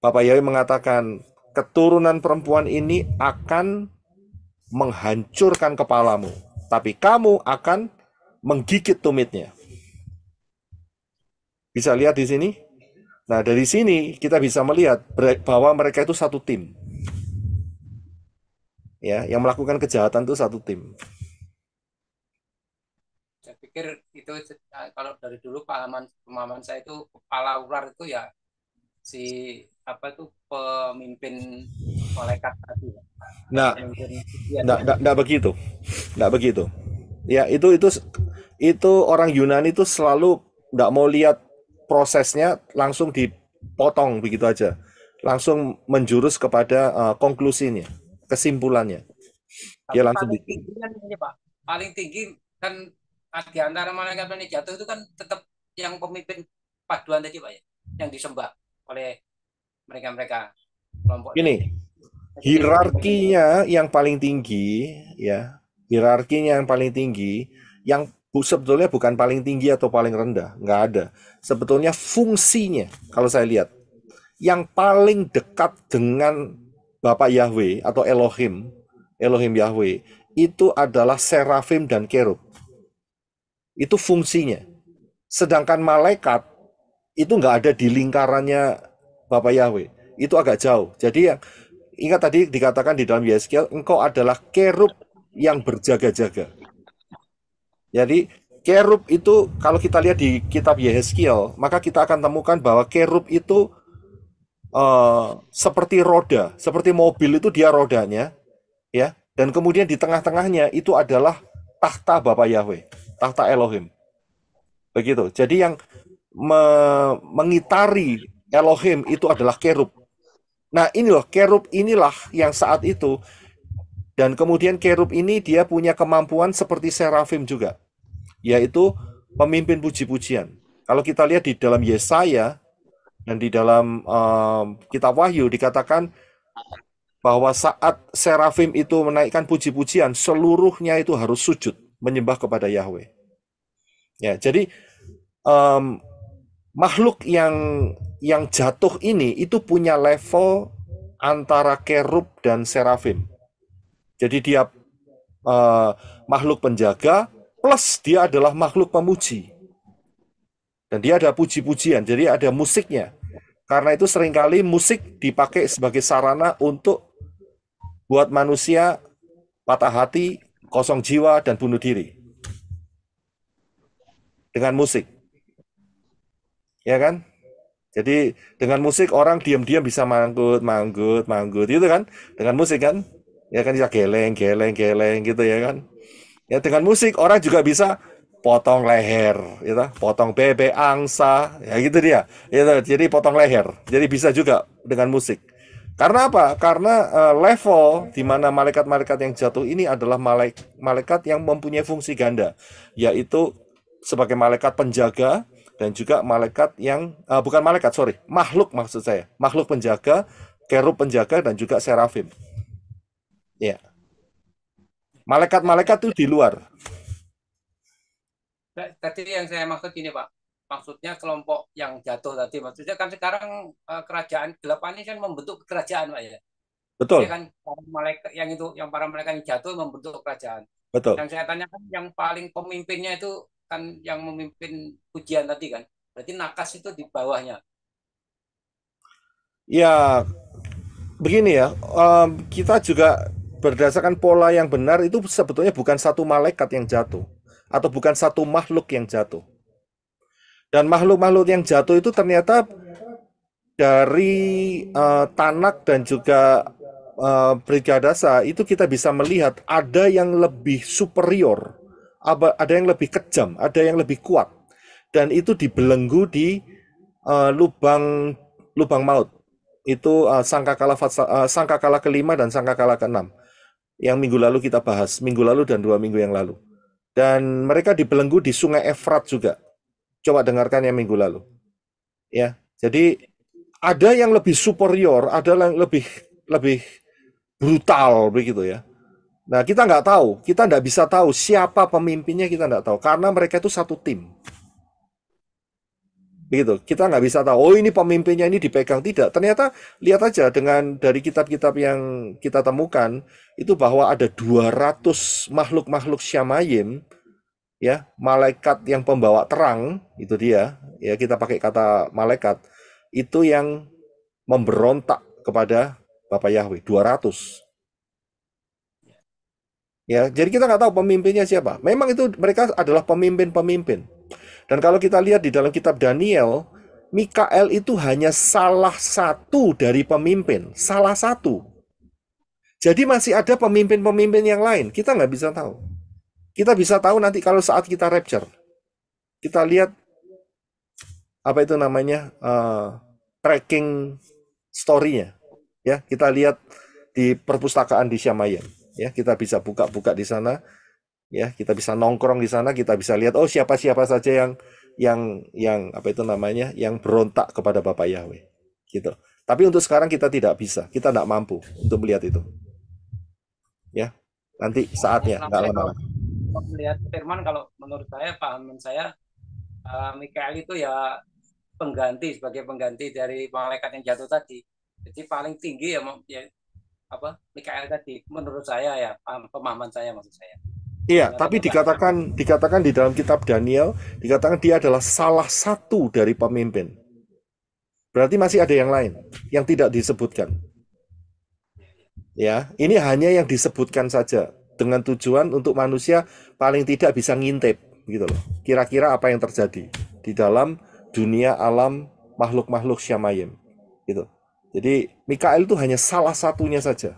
Bapak Yahweh mengatakan keturunan perempuan ini akan menghancurkan kepalamu, tapi kamu akan menggigit tumitnya. Bisa lihat di sini? Nah, dari sini kita bisa melihat bahwa mereka itu satu tim. Ya, yang melakukan kejahatan itu satu tim. Saya pikir itu kalau dari dulu pemahaman saya itu kepala ular itu ya si apa itu pemimpin malaikat tadi. Nah, enggak begitu. Enggak begitu. Ya, itu orang Yunani itu selalu enggak mau lihat prosesnya, langsung dipotong begitu aja. Langsung menjurus kepada konklusinya, kesimpulannya. Dia langsung bikin. Ini, Pak, paling tinggi kan di antara malaikat yang jatuh itu kan tetap yang pemimpin paduan tadi, Pak, ya, yang disembah oleh mereka kelompok ini. Hierarkinya yang paling tinggi, ya, hierarkinya yang paling tinggi, yang sebetulnya bukan paling tinggi atau paling rendah, nggak ada. Sebetulnya fungsinya, kalau saya lihat, yang paling dekat dengan Bapak Yahweh atau Elohim Yahweh, itu adalah serafim dan kerub. Itu fungsinya. Sedangkan malaikat, itu nggak ada di lingkarannya Bapak Yahweh. Itu agak jauh. Jadi yang ingat tadi dikatakan di dalam Yeskiel, engkau adalah kerub yang berjaga-jaga. Jadi kerub itu kalau kita lihat di kitab Yeskiel, maka kita akan temukan bahwa kerub itu seperti roda, seperti mobil itu dia rodanya, ya. Dan kemudian di tengah-tengahnya itu adalah tahta Bapak Yahweh, tahta Elohim. Begitu. Jadi yang mengitari Elohim itu adalah kerub. Nah, ini loh, kerub inilah yang saat itu, dan kemudian kerub ini dia punya kemampuan seperti serafim juga, yaitu pemimpin puji-pujian. Kalau kita lihat di dalam Yesaya dan di dalam kitab Wahyu dikatakan bahwa saat serafim itu menaikkan puji-pujian, seluruhnya itu harus sujud menyembah kepada Yahweh. Ya, jadi makhluk yang jatuh ini itu punya level antara kerub dan serafim. Jadi dia makhluk penjaga plus dia adalah makhluk pemuji. Dan dia ada puji-pujian, jadi ada musiknya. Karena itu seringkali musik dipakai sebagai sarana untuk buat manusia patah hati, kosong jiwa, dan bunuh diri. Dengan musik. Ya kan? Jadi dengan musik orang diam-diam bisa manggut gitu kan? Dengan musik kan? Ya kan bisa geleng gitu ya kan? Ya dengan musik orang juga bisa potong leher, gitu, potong bebek angsa, ya gitu dia. Gitu, jadi potong leher. Jadi bisa juga dengan musik. Karena apa? Karena level di mana malaikat-malaikat yang jatuh ini adalah malaikat yang mempunyai fungsi ganda, yaitu sebagai malaikat penjaga dan juga malaikat yang bukan malaikat, makhluk maksud saya, makhluk penjaga, kerub penjaga dan juga serafim. Ya. Malaikat-malaikat itu di luar. Tadi yang saya maksud ini, Pak, maksudnya kelompok yang jatuh tadi, maksudnya kan sekarang kerajaan gelap ini kan membentuk kerajaan, Pak, ya. Betul. Dia kan para malaikat yang itu, yang para malaikat yang jatuh membentuk kerajaan. Betul. Yang saya tanyakan yang paling pemimpinnya itu kan yang memimpin pujian tadi kan. Berarti nakas itu di bawahnya. Ya, begini ya, kita juga berdasarkan pola yang benar itu sebetulnya bukan satu malaikat yang jatuh atau bukan satu makhluk yang jatuh. Dan makhluk-makhluk yang jatuh itu ternyata dari Tanak dan juga Brigadasa itu kita bisa melihat ada yang lebih superior, ada yang lebih kejam, ada yang lebih kuat, dan itu dibelenggu di lubang maut. Itu sangkakala kelima dan sangkakala keenam yang minggu lalu kita bahas, minggu lalu dan 2 minggu yang lalu. Dan mereka dibelenggu di Sungai Efrat juga. Coba dengarkan yang minggu lalu. Ya, jadi ada yang lebih superior, ada yang lebih brutal begitu ya. Nah, kita nggak tahu, kita nggak bisa tahu siapa pemimpinnya, kita nggak tahu karena mereka itu satu tim. Begitu, kita nggak bisa tahu, oh ini pemimpinnya ini dipegang, tidak. Ternyata lihat aja dari kitab-kitab yang kita temukan, itu bahwa ada 200 makhluk-makhluk Syamayim, ya, malaikat yang pembawa terang, itu dia, ya kita pakai kata malaikat, itu yang memberontak kepada Bapak Yahweh, 200. Ya, jadi kita nggak tahu pemimpinnya siapa. Memang itu mereka adalah pemimpin-pemimpin. Dan kalau kita lihat di dalam kitab Daniel, Mikael itu hanya salah satu dari pemimpin. Salah satu. Jadi masih ada pemimpin-pemimpin yang lain. Kita nggak bisa tahu. Kita bisa tahu nanti kalau saat kita rapture. Kita lihat, apa itu namanya, tracking story-nya. Ya, kita lihat di perpustakaan di Syamayim. Ya, kita bisa buka-buka di sana. Ya, kita bisa nongkrong di sana, kita bisa lihat oh siapa-siapa saja yang apa itu namanya, yang berontak kepada Bapak Yahweh. Gitu. Tapi untuk sekarang kita tidak bisa, kita tidak mampu untuk melihat itu. Ya, nanti saatnya nggak lama lagi. Kalau melihat firman, kalau menurut saya, pahaman saya, Mikael itu ya sebagai pengganti dari malaikat yang jatuh tadi. Jadi paling tinggi ya Mikael tadi, menurut saya ya, pemahaman saya maksud saya. Iya, tapi dikatakan di dalam kitab Daniel, dikatakan dia adalah salah satu dari pemimpin. Berarti masih ada yang lain yang tidak disebutkan. Ya, ini hanya yang disebutkan saja dengan tujuan untuk manusia paling tidak bisa ngintip gitu loh. Kira-kira apa yang terjadi di dalam dunia alam makhluk-makhluk Syamayim gitu. Jadi Mikael itu hanya salah satunya saja.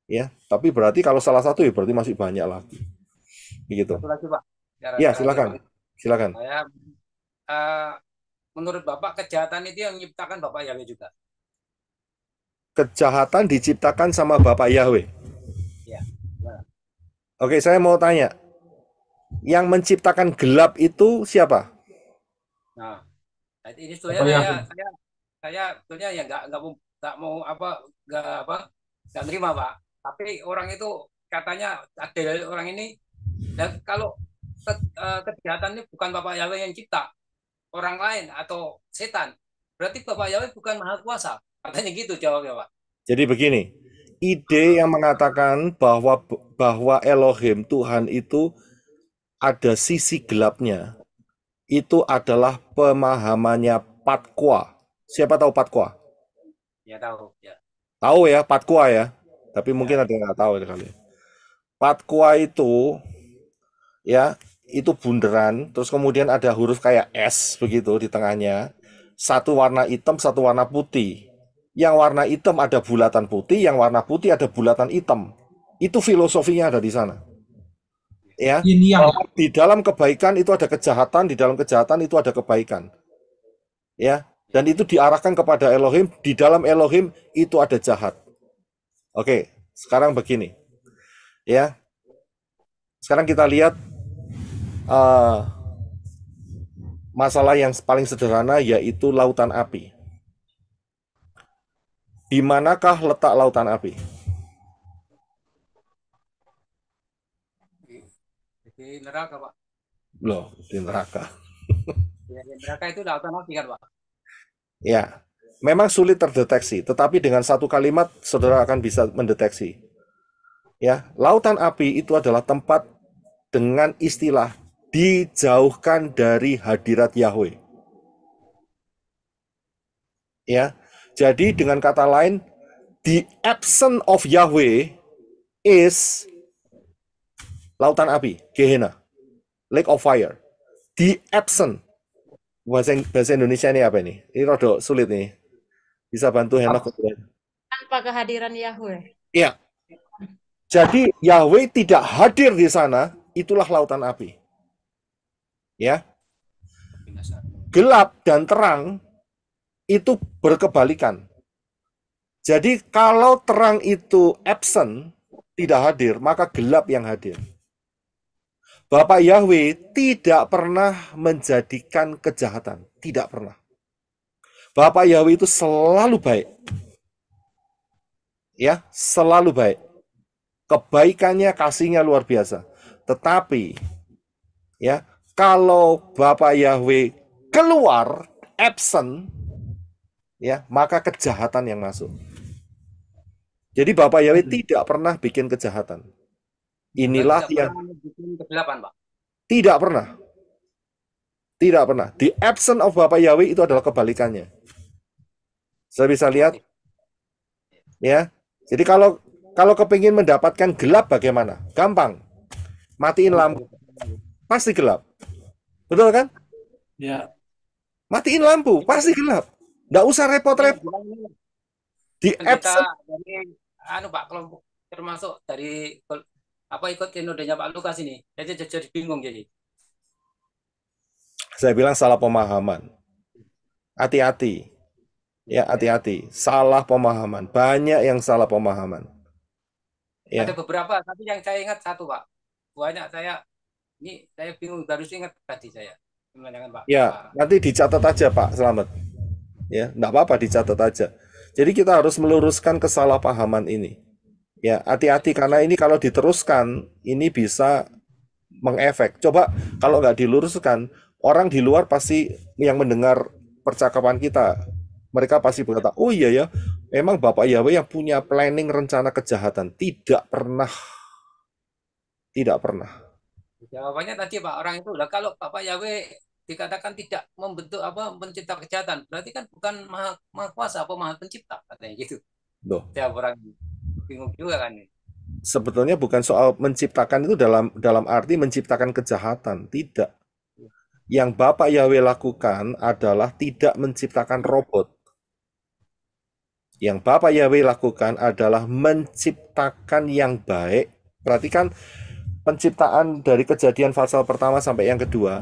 Ya, tapi berarti kalau salah satu ya berarti masih banyak lagi. Begitu. Satu lagi, Pak. Ya, silakan. Silakan. Saya menurut Bapak, kejahatan itu yang menciptakan Bapak Yahweh juga. Kejahatan diciptakan sama Bapak Yahweh. Ya. Oke, saya mau tanya. Yang menciptakan gelap itu siapa? Nah, ini sebetulnya saya sebetulnya ya nggak mau nggak nerima, Pak. Tapi orang itu katanya ada orang ini, dan kalau kejahatan ini bukan Bapak Yahweh yang cipta, orang lain atau setan, berarti Bapak Yahweh bukan maha kuasa. Katanya gitu jawabnya, Pak. Jadi begini, ide yang mengatakan bahwa Elohim Tuhan itu ada sisi gelapnya, itu adalah pemahamannya Patkwa. Siapa tahu Patkwa? Ya tahu, ya. Tahu ya, Patkwa ya. Tapi mungkin ada yang nggak tahu kali. Patkwa itu ya, itu bunderan, terus kemudian ada huruf kayak S begitu di tengahnya. Satu warna hitam, satu warna putih. Yang warna hitam ada bulatan putih, yang warna putih ada bulatan hitam. Itu filosofinya ada di sana. Ya. Di dalam kebaikan itu ada kejahatan, di dalam kejahatan itu ada kebaikan. Ya. Dan itu diarahkan kepada Elohim, di dalam Elohim itu ada jahat. Oke, sekarang begini. Ya. Sekarang kita lihat masalah yang paling sederhana, yaitu lautan api. Di manakah letak lautan api? Di neraka, Pak. Loh, di neraka. Ya, di neraka itu lautan api kan, Pak? Ya, memang sulit terdeteksi, tetapi dengan satu kalimat saudara akan bisa mendeteksi. Ya, lautan api itu adalah tempat dengan istilah dijauhkan dari hadirat Yahweh. Ya. Jadi dengan kata lain, the absence of Yahweh is lautan api, Gehenna, lake of fire. The absent. Bahasa Indonesia ini apa ini? Ini rada sulit nih. Bisa bantu Henok? Tanpa kehadiran Yahweh. Iya. Jadi Yahweh tidak hadir di sana, itulah lautan api. Ya. Gelap dan terang itu berkebalikan. Jadi kalau terang itu absent, tidak hadir, maka gelap yang hadir. Bapak Yahweh tidak pernah menjadikan kejahatan. Tidak pernah. Bapak Yahweh itu selalu baik. Ya, selalu baik. Kebaikannya, kasihnya luar biasa. Tetapi, ya, kalau Bapak Yahweh keluar, absent, ya, maka kejahatan yang masuk. Jadi Bapak Yahweh tidak pernah bikin kejahatan. Inilah yang kegelapan, Pak. Tidak pernah. Tidak pernah. The absence of Bapak Yahweh itu adalah kebalikannya. Saya bisa lihat, ya. Jadi kalau kepingin mendapatkan gelap bagaimana? Gampang. Matiin lampu, pasti gelap. Betul kan? Ya. Matiin lampu, pasti gelap. Nggak usah repot-repot. The absence. Dari Pak, kelompok termasuk dari ikut sinodenya Pak Lukas ini. Jadi bingung jadi. Saya bilang salah pemahaman. Hati-hati. Ya, hati-hati. Salah pemahaman. Banyak yang salah pemahaman. Ya. Ada beberapa, tapi yang saya ingat satu, Pak. Banyak saya bingung, baru ingat tadi saya. Pak. Ya, nanti dicatat aja Pak Selamat. Ya, enggak apa-apa dicatat aja. Jadi kita harus meluruskan kesalahpahaman ini. Ya, hati-hati karena ini kalau diteruskan, ini bisa mengefek. Coba kalau nggak diluruskan, orang di luar pasti yang mendengar percakapan kita, mereka pasti berkata, oh iya ya, memang Bapak Yahweh yang punya planning rencana kejahatan. Tidak pernah. Tidak pernah. Jawabannya tadi Pak, orang itu udah kalau Bapak Yahweh dikatakan tidak membentuk mencipta kejahatan, berarti kan bukan maha kuasa apa maha pencipta, katanya gitu. Loh. Ya orang bingung juga kan nih. Sebetulnya bukan soal menciptakan itu dalam arti menciptakan kejahatan, tidak. Yang Bapak Yahweh lakukan adalah tidak menciptakan robot. Yang Bapak Yahweh lakukan adalah menciptakan yang baik. Perhatikan penciptaan dari Kejadian pasal pertama sampai yang kedua.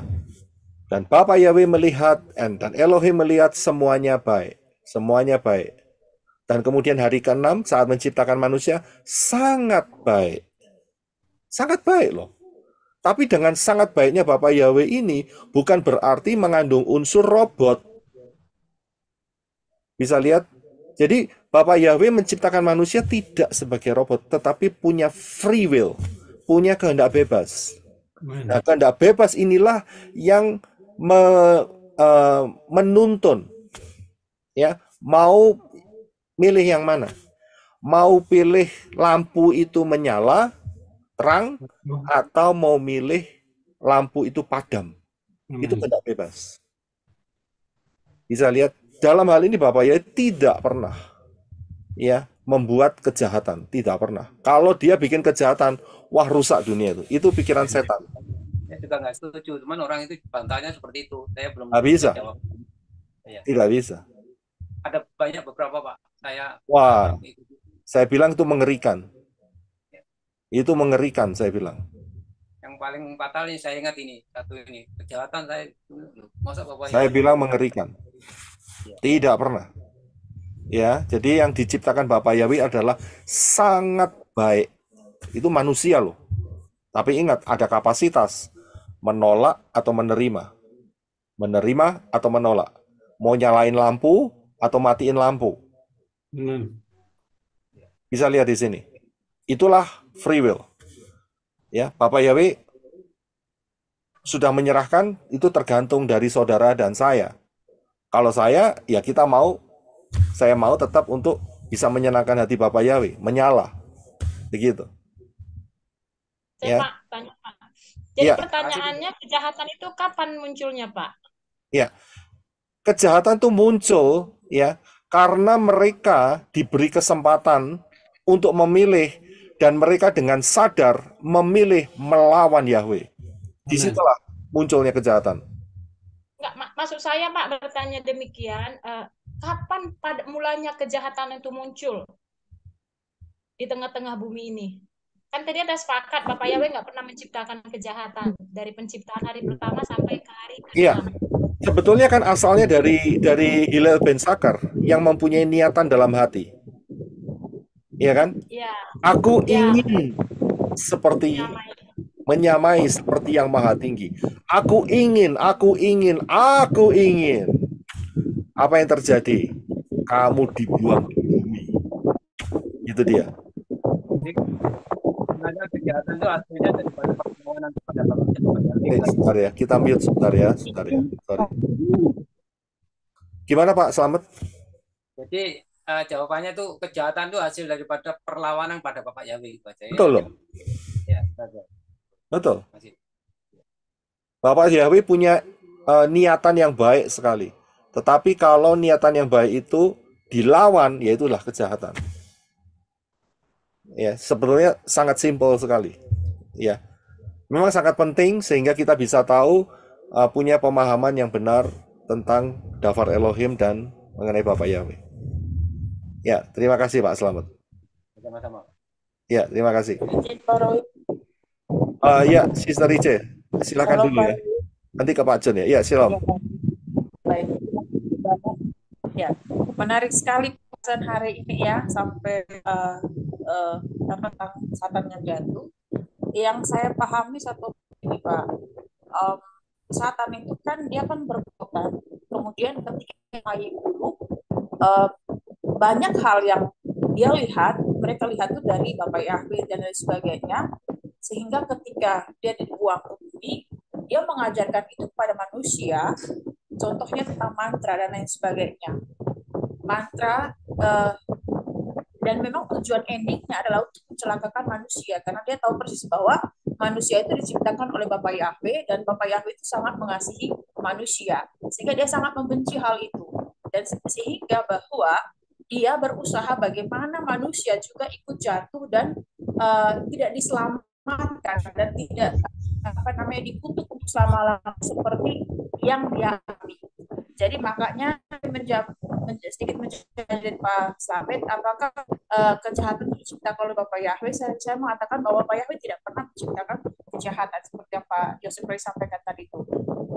Dan Bapak Yahweh melihat dan Elohim melihat semuanya baik. Semuanya baik. Dan kemudian hari ke-6 saat menciptakan manusia sangat baik. Sangat baik loh. Tapi dengan sangat baiknya Bapak Yahweh ini bukan berarti mengandung unsur robot. Bisa lihat? Jadi Bapak Yahweh menciptakan manusia tidak sebagai robot, tetapi punya free will, punya kehendak bebas. Nah, kehendak bebas inilah yang menuntun, ya, mau milih yang mana? Mau pilih lampu itu menyala, terang, atau mau milih lampu itu padam? Itu kehendak bebas. Bisa lihat, dalam hal ini Bapak Yahweh tidak pernah ya membuat kejahatan, tidak pernah. Kalau dia bikin kejahatan, wah rusak dunia itu. Itu pikiran setan. Saya juga nggak setuju, cuman orang itu bantahnya seperti itu. Saya belum bisa. jawab. Ya. Tidak bisa. Ada banyak beberapa Pak. Saya bilang itu mengerikan. Itu mengerikan, saya bilang. Yang paling fatal ini saya ingat ini, satu ini. Kejahatan saya bilang mengerikan. Tidak pernah. Ya, jadi yang diciptakan Bapak Yahweh adalah sangat baik. Itu manusia loh. Tapi ingat, ada kapasitas menolak atau menerima. Menerima atau menolak. Mau nyalain lampu atau matiin lampu. Bisa lihat di sini. Itulah free will. Ya, Bapak Yahweh sudah menyerahkan, itu tergantung dari saudara dan saya. Kalau saya, ya saya mau tetap untuk bisa menyenangkan hati Bapak Yahweh, menyala. Begitu. Saya Pak, tanya Pak. Jadi pertanyaannya, kejahatan itu kapan munculnya Pak? Ya, kejahatan itu muncul ya karena mereka diberi kesempatan untuk memilih dan mereka dengan sadar memilih melawan Yahweh. Disitulah munculnya kejahatan. Enggak, maksud saya Pak bertanya demikian, kapan pada mulanya kejahatan itu muncul di tengah-tengah bumi ini? Kan tadi ada sepakat Bapak Yahweh nggak pernah menciptakan kejahatan dari penciptaan hari pertama sampai ke hari ke-6. Iya, sebetulnya kan asalnya dari Hillel ben Zakar yang mempunyai niatan dalam hati. Iya kan? Iya. Aku Ya. ingin menyamai seperti yang maha tinggi. Aku ingin. Apa yang terjadi? Kamu dibuang ke bumi. Itu dia. Jadi sebenarnya kejahatan itu hasilnya daripada permohonan kepada Allah. Sebentar ya, kita mute sebentar ya. Sorry. Gimana Pak Slamet? Jadi jawabannya tuh kejahatan itu hasil daripada perlawanan pada Bapak Yahweh. Betul loh. Ya, betul. Bapak Yahweh punya niatan yang baik sekali. Tetapi kalau niatan yang baik itu dilawan, ya itulah kejahatan. Ya, sebetulnya sangat simpel sekali. Ya, memang sangat penting sehingga kita bisa tahu punya pemahaman yang benar tentang Dafar Elohim dan mengenai Bapak Yahweh. Ya, terima kasih Pak Slamet. Sama-sama. Ya, terima kasih. Ya, Sister Rice, silakan dulu ya. Nanti ke Pak John ya. Ya, silakan. Baik. Ya, menarik sekali pesan hari ini ya, sampai tentang Satan yang jatuh. Yang saya pahami satu ini Pak, Satan itu kan dia kan berkota. Kemudian ketika bayi dulu, banyak hal yang dia lihat, mereka lihat itu dari Bapak Yahweh dan lain sebagainya, sehingga ketika dia dibuang ke bumi, dia mengajarkan itu kepada manusia, contohnya tentang mantra dan lain sebagainya. Mantra, dan memang tujuan endingnya adalah untuk mencelakakan manusia, karena dia tahu persis bahwa manusia itu diciptakan oleh Bapak Yahweh, dan Bapak Yahweh itu sangat mengasihi manusia, sehingga dia sangat membenci hal itu, dan sehingga bahwa dia berusaha bagaimana manusia juga ikut jatuh dan tidak diselamatkan dan tidak dikutuk untuk selama-lamanya seperti yang dia alami. Jadi makanya sedikit menjadi Pak Slamet, apakah kejahatan diciptakan oleh Bapak Yahweh? Saya mengatakan bahwa Bapak Yahweh tidak pernah menciptakan kejahatan seperti yang Pak Joseph Ray sampaikan tadi itu,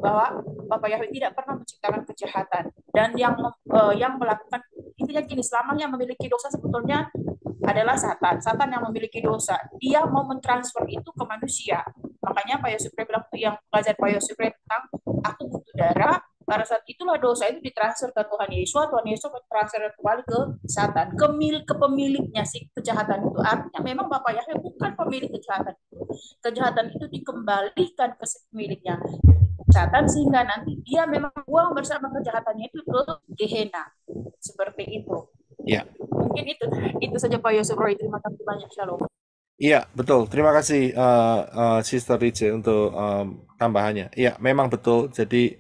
bahwa Bapak Yahweh tidak pernah menciptakan kejahatan, dan yang melakukan intinya gini, selama yang memiliki dosa sebetulnya adalah Satan yang memiliki dosa. Dia mau mentransfer itu ke manusia. Makanya Pak Yosef bilang, yang belajar Pak Yosef tentang aku butuh darah, pada saat itulah dosa itu ditransfer ke Tuhan Yesus. Tuhan Yesus mentransfer kembali ke Satan, ke pemiliknya si kejahatan itu. Artinya memang Bapak Yahweh bukan pemilik kejahatan itu. Kejahatan itu dikembalikan ke si pemiliknya, Satan, sehingga nanti dia memang buang bersama kejahatannya itu ke Gehenna. Seperti itu. Ya. Mungkin itu saja Pak Yosef Roy. Terima kasih banyak. Shalom. Iya, betul. Terima kasih Sister Rice untuk tambahannya. Iya, memang betul. Jadi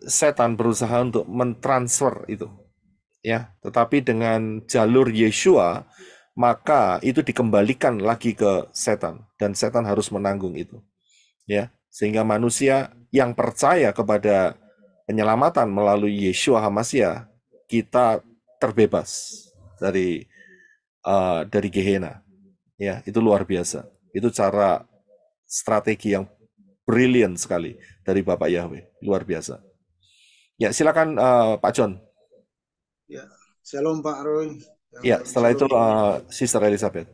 setan berusaha untuk mentransfer itu. Ya, tetapi dengan jalur Yeshua, maka itu dikembalikan lagi ke setan, dan setan harus menanggung itu. Ya, sehingga manusia yang percaya kepada penyelamatan melalui Yeshua HaMashiach, kita terbebas dari Gehenna. Ya, itu luar biasa. Itu cara strategi yang brilian sekali dari Bapak Yahweh, luar biasa. Ya, silakan Pak John. Ya, shalom Pak Roy. Ya, setelah itu Sister Elizabeth.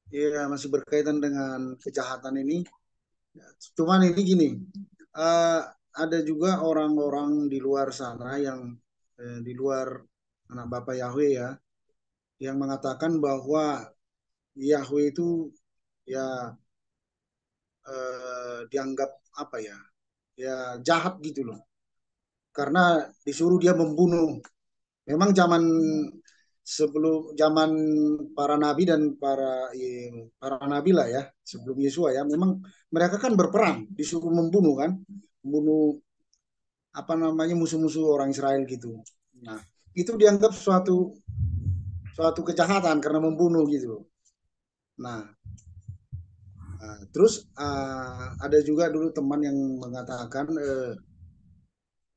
Ya, masih berkaitan dengan kejahatan ini. Cuman ini gini, ada juga orang-orang di luar sana yang di luar anak Bapak Yahweh ya, yang mengatakan bahwa Yahweh itu ya dianggap apa ya, ya jahat gitu loh, karena disuruh dia membunuh. Memang sebelum zaman para nabi dan para nabi lah ya, sebelum Yesua ya, memang mereka kan berperang, disuruh membunuh kan, membunuh apa namanya musuh-musuh orang Israel gitu. Nah, itu dianggap suatu kejahatan karena membunuh gitu. Nah, terus ada juga dulu teman yang mengatakan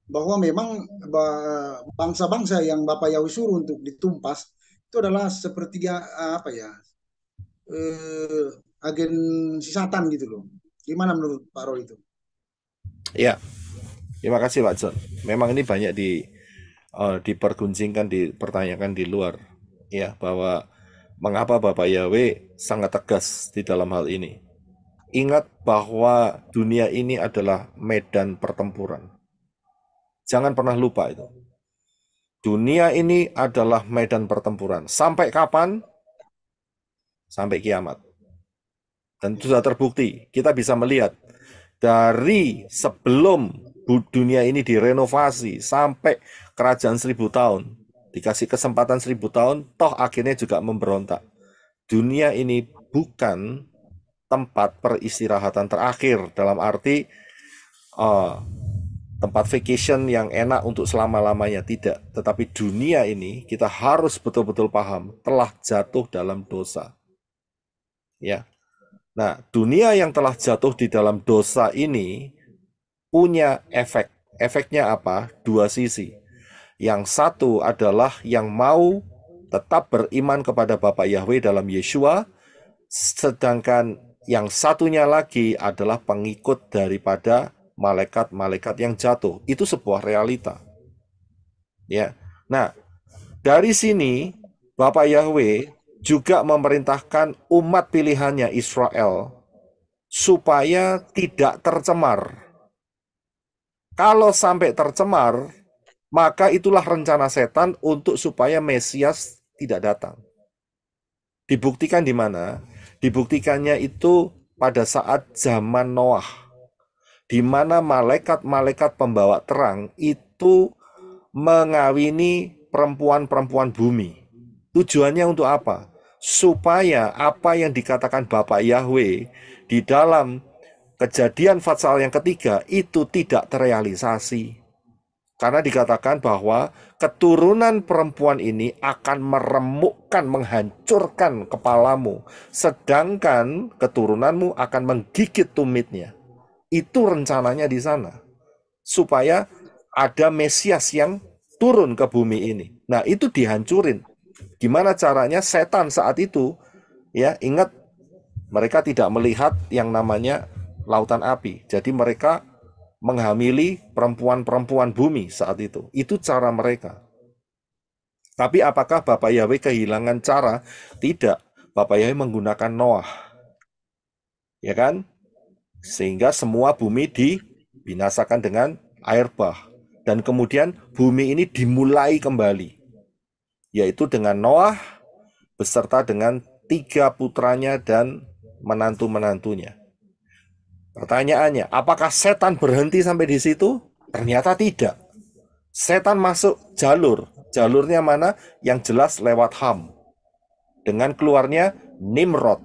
bahwa memang bangsa-bangsa yang Bapak Yahweh suruh untuk ditumpas itu adalah seperti apa ya, agen si Satan gitu loh. Gimana menurut Pak Roy itu? Ya, terima kasih Pak John. Memang ini banyak diperguncingkan, dipertanyakan di luar, ya, bahwa mengapa Bapak Yahweh sangat tegas di dalam hal ini. Ingat bahwa dunia ini adalah medan pertempuran. Jangan pernah lupa itu. Dunia ini adalah medan pertempuran. Sampai kapan? Sampai kiamat. Dan itu sudah terbukti. Kita bisa melihat dari sebelum dunia ini direnovasi sampai kerajaan 1000 tahun. Dikasih kesempatan 1000 tahun, toh akhirnya juga memberontak. Dunia ini bukan tempat peristirahatan terakhir, dalam arti tempat vacation yang enak untuk selama-lamanya, tidak. Tetapi dunia ini kita harus betul-betul paham telah jatuh dalam dosa. Ya. Nah, dunia yang telah jatuh di dalam dosa ini punya efek. Efeknya apa? Dua sisi. Yang satu adalah yang mau tetap beriman kepada Bapa Yahweh dalam Yeshua, sedangkan yang satunya lagi adalah pengikut daripada malaikat-malaikat yang jatuh. Itu sebuah realita. Ya. Nah, dari sini Bapa Yahweh juga memerintahkan umat pilihannya Israel supaya tidak tercemar. Kalau sampai tercemar, maka itulah rencana setan untuk supaya Mesias tidak datang. Dibuktikan di mana? Dibuktikannya itu pada saat zaman Noah, di mana malaikat-malaikat pembawa terang itu mengawini perempuan-perempuan bumi. Tujuannya untuk apa? Supaya apa yang dikatakan Bapak Yahweh di dalam Kejadian pasal yang ketiga itu tidak terrealisasi. Karena dikatakan bahwa keturunan perempuan ini akan meremukkan, menghancurkan kepalamu, sedangkan keturunanmu akan menggigit tumitnya. Itu rencananya di sana, supaya ada Mesias yang turun ke bumi ini. Nah, itu dihancurin. Gimana caranya? Setan saat itu, ya, ingat, mereka tidak melihat yang namanya lautan api. Jadi mereka menghamili perempuan-perempuan bumi saat itu. Itu cara mereka. Tapi apakah Bapak Yahweh kehilangan cara? Tidak. Bapak Yahweh menggunakan Noah. Ya kan? Sehingga semua bumi dibinasakan dengan air bah. Dan kemudian bumi ini dimulai kembali. Yaitu dengan Noah beserta dengan 3 putranya dan menantu-menantunya. Pertanyaannya, apakah setan berhenti sampai di situ? Ternyata tidak. Setan masuk jalur. Jalurnya mana? Yang jelas lewat Ham. Dengan keluarnya Nimrod.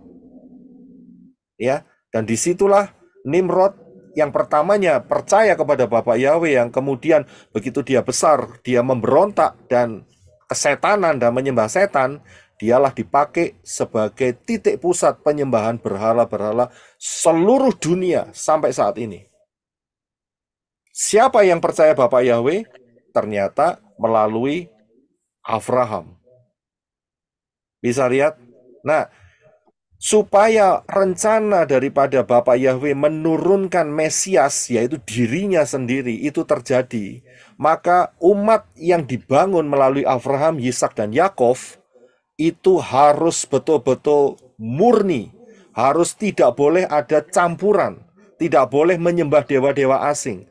Ya, dan disitulah Nimrod yang pertamanya percaya kepada Bapak Yahweh, yang kemudian begitu dia besar, dia memberontak dan kesetanan dan menyembah setan, dialah dipakai sebagai titik pusat penyembahan berhala-berhala seluruh dunia sampai saat ini. Siapa yang percaya Bapak Yahweh? Ternyata melalui Abraham. Bisa lihat? Nah, supaya rencana daripada Bapak Yahweh menurunkan Mesias, yaitu dirinya sendiri, itu terjadi, maka umat yang dibangun melalui Abraham, Ishak, dan Yakov itu harus betul-betul murni, harus tidak boleh ada campuran, tidak boleh menyembah dewa-dewa asing,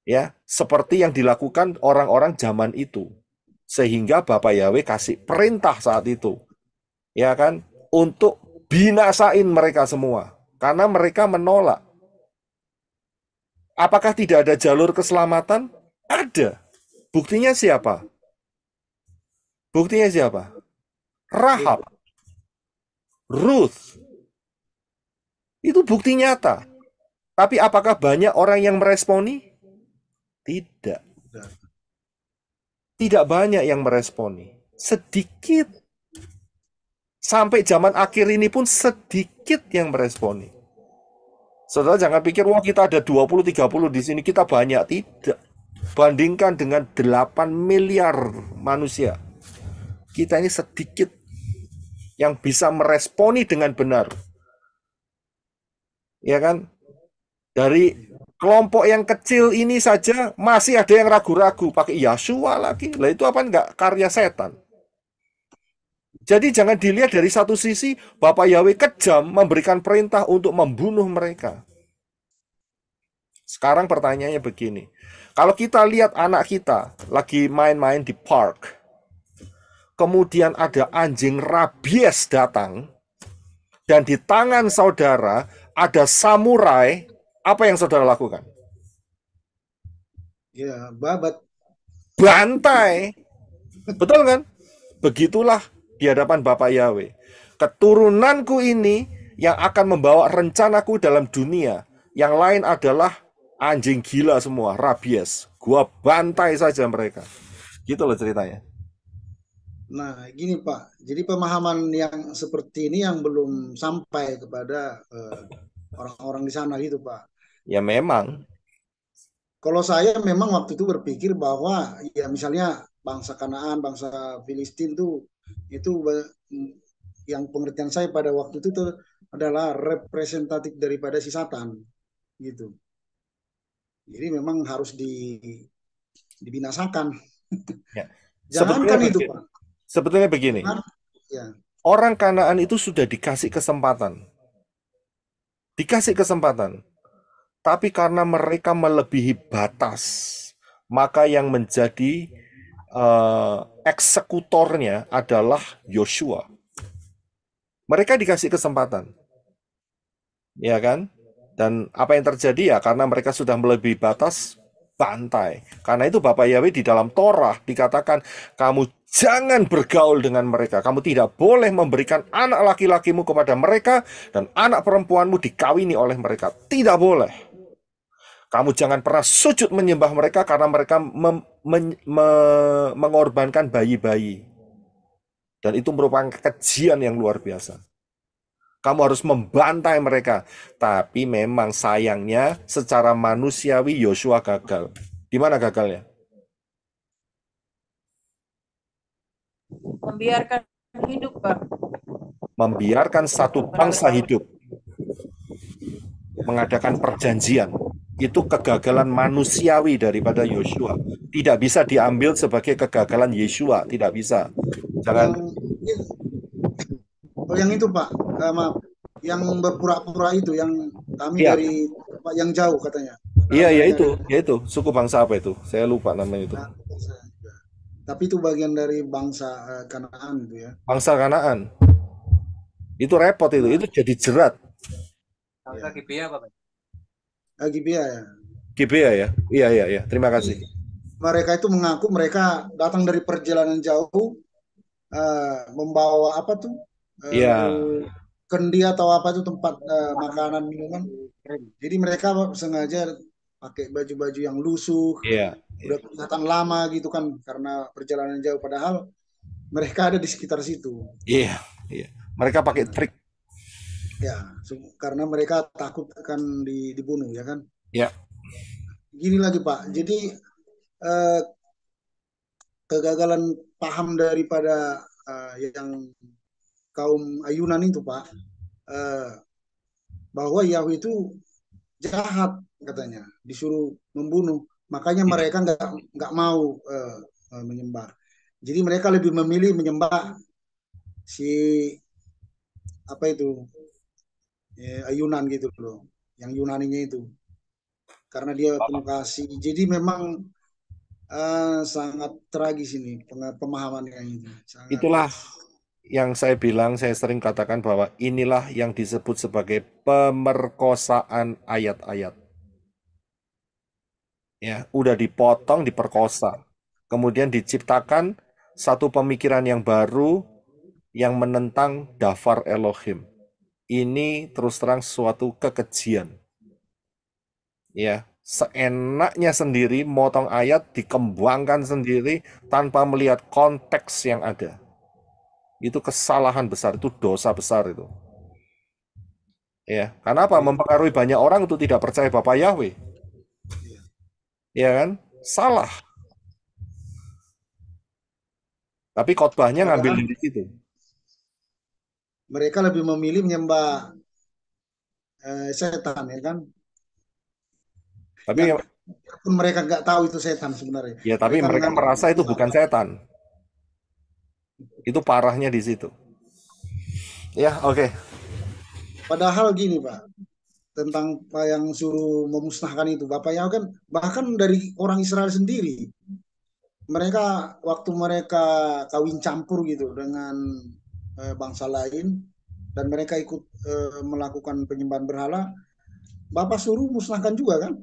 ya, seperti yang dilakukan orang-orang zaman itu. Sehingga Bapak Yahweh kasih perintah saat itu, ya kan, untuk binasain mereka semua, karena mereka menolak. Apakah tidak ada jalur keselamatan? Ada. Buktinya siapa? Buktinya siapa? Rahab, Ruth. Itu bukti nyata. Tapi apakah banyak orang yang meresponi? Tidak. Udah. Tidak banyak yang meresponi. Sedikit. Sampai zaman akhir ini pun sedikit yang meresponi. Saudara jangan pikir, wah kita ada 20-30 di sini, kita banyak. Tidak. Bandingkan dengan 8 miliar manusia. Kita ini sedikit yang bisa meresponi dengan benar. Ya kan? Dari kelompok yang kecil ini saja masih ada yang ragu-ragu pakai Yahshua lagi. Lah itu apa enggak karya setan? Jadi jangan dilihat dari satu sisi Bapak Yahweh kejam memberikan perintah untuk membunuh mereka. Sekarang pertanyaannya begini. Kalau kita lihat anak kita lagi main-main di park, kemudian ada anjing rabies datang, dan di tangan saudara ada samurai, apa yang saudara lakukan? Ya, babat. Bantai. Betul kan? Begitulah di hadapan Bapak Yahweh. Keturunanku ini yang akan membawa rencanaku dalam dunia. Yang lain adalah anjing gila semua, rabies. Gua bantai saja mereka. Gitu loh ceritanya. Nah, gini Pak, jadi pemahaman yang seperti ini yang belum sampai kepada orang-orang di sana gitu Pak. Ya memang. Kalau saya memang waktu itu berpikir bahwa ya misalnya bangsa Kanaan, bangsa Filistin itu yang pengertian saya pada waktu itu adalah representatif daripada si Satan gitu. Jadi memang harus dibinasakan. Ya. Jangankan itu Pak. Sebetulnya begini. Ya. Orang Kanaan itu sudah dikasih kesempatan. Dikasih kesempatan. Tapi karena mereka melebihi batas, maka yang menjadi eksekutornya adalah Yosua. Mereka dikasih kesempatan. Ya kan? Dan apa yang terjadi ya karena mereka sudah melebihi batas, bantai. Karena itu Bapak Yahweh di dalam Torah dikatakan, kamu jangan bergaul dengan mereka. Kamu tidak boleh memberikan anak laki-lakimu kepada mereka dan anak perempuanmu dikawini oleh mereka. Tidak boleh. Kamu jangan pernah sujud menyembah mereka karena mereka mengorbankan bayi-bayi. Dan itu merupakan kekejian yang luar biasa. Kamu harus membantai mereka. Tapi memang sayangnya secara manusiawi Yosua gagal. Di mana gagalnya? Membiarkan hidup, Pak. Membiarkan satu bangsa hidup. Mengadakan perjanjian. Itu kegagalan manusiawi daripada Yosua. Tidak bisa diambil sebagai kegagalan Yesua. Tidak bisa. Jangan. Yang itu Pak, maaf, yang berpura-pura itu, yang kami dari Pak yang jauh katanya. Iya, ya itu. Suku bangsa apa itu? Saya lupa namanya itu. Tapi itu bagian dari bangsa Kanaan itu ya. Bangsa Kanaan. Itu repot itu jadi jerat. Bangsa Gibea Pak. Gibea ya. Gibea ya. Iya. Terima kasih. Mereka itu mengaku mereka datang dari perjalanan jauh, membawa apa tuh? Kendi atau apa itu tempat makanan minuman. Jadi mereka sengaja pakai baju-baju yang lusuh, udah kelihatan lama gitu kan karena perjalanan jauh. Padahal mereka ada di sekitar situ. Iya. Mereka pakai trik. Ya, karena mereka takut akan dibunuh ya kan. Ya. Gini lagi Pak, jadi kegagalan paham daripada yang kaum ayunan itu Pak, bahwa Yahweh itu jahat katanya, disuruh membunuh, makanya mereka nggak mau menyembah. Jadi mereka lebih memilih menyembah si apa itu ayunan gitu loh, yang Yunaninya itu, karena dia penuh kasih. Jadi memang sangat tragis ini pemahamannya ini. Itulah yang saya bilang, saya sering katakan bahwa inilah yang disebut sebagai pemerkosaan ayat-ayat. Ya, udah dipotong, diperkosa. Kemudian diciptakan satu pemikiran yang baru yang menentang Dafar Elohim. Ini terus terang suatu kekejian. Ya, seenaknya sendiri, motong ayat, dikembangkan sendiri tanpa melihat konteks yang ada. Itu kesalahan besar, itu dosa besar itu. Ya, karena apa? Mempengaruhi banyak orang untuk tidak percaya Bapa Yahweh. Ya kan? Salah. Tapi khotbahnya Padahal ngambil di situ. mereka lebih memilih menyembah setan, ya kan? Tapi Yang pun mereka nggak tahu itu setan sebenarnya. ya, tapi mereka menganggap merasa itu Tuhan. bukan setan. Itu parahnya di situ. Ya, oke. Padahal gini Pak, tentang Pak yang suruh memusnahkan itu, Bapak Yahweh kan bahkan dari orang Israel sendiri, mereka waktu mereka kawin campur gitu dengan bangsa lain dan mereka ikut melakukan penyembahan berhala, Bapak suruh musnahkan juga kan?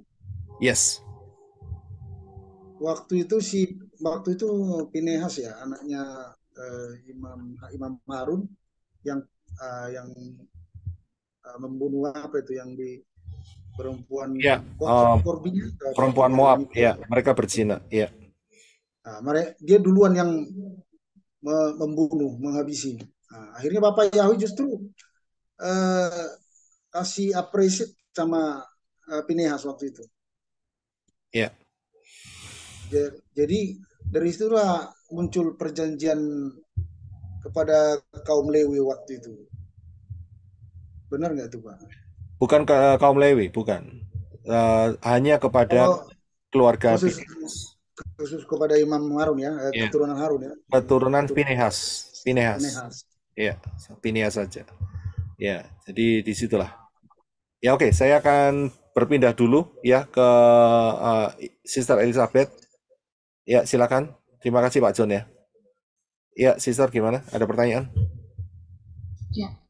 Yes. Waktu itu Pinehas ya, anaknya Imam Harun yang membunuh apa itu yang di perempuan Ya, Korbinya, perempuan Moab, ya, mereka berzina, ya. Nah, dia duluan yang membunuh, menghabisi. Nah, akhirnya Bapak Yahweh justru kasih appreciate sama Pinehas waktu itu. Ya. Jadi dari situlah muncul perjanjian kepada kaum Lewi waktu itu. Benar nggak tuh Pak? Bukan ke kaum Lewi, bukan. Hanya kepada keluarga Pinehas. Khusus kepada Imam Harun ya, keturunan Harun ya. Keturunan Pinehas. Ya, Pinehas saja. Ya, jadi disitulah. Ya, oke, saya akan berpindah dulu ya ke Sister Elizabeth. Ya, silakan. Terima kasih Pak John ya. Ya, Sister gimana? Ada pertanyaan? Ya.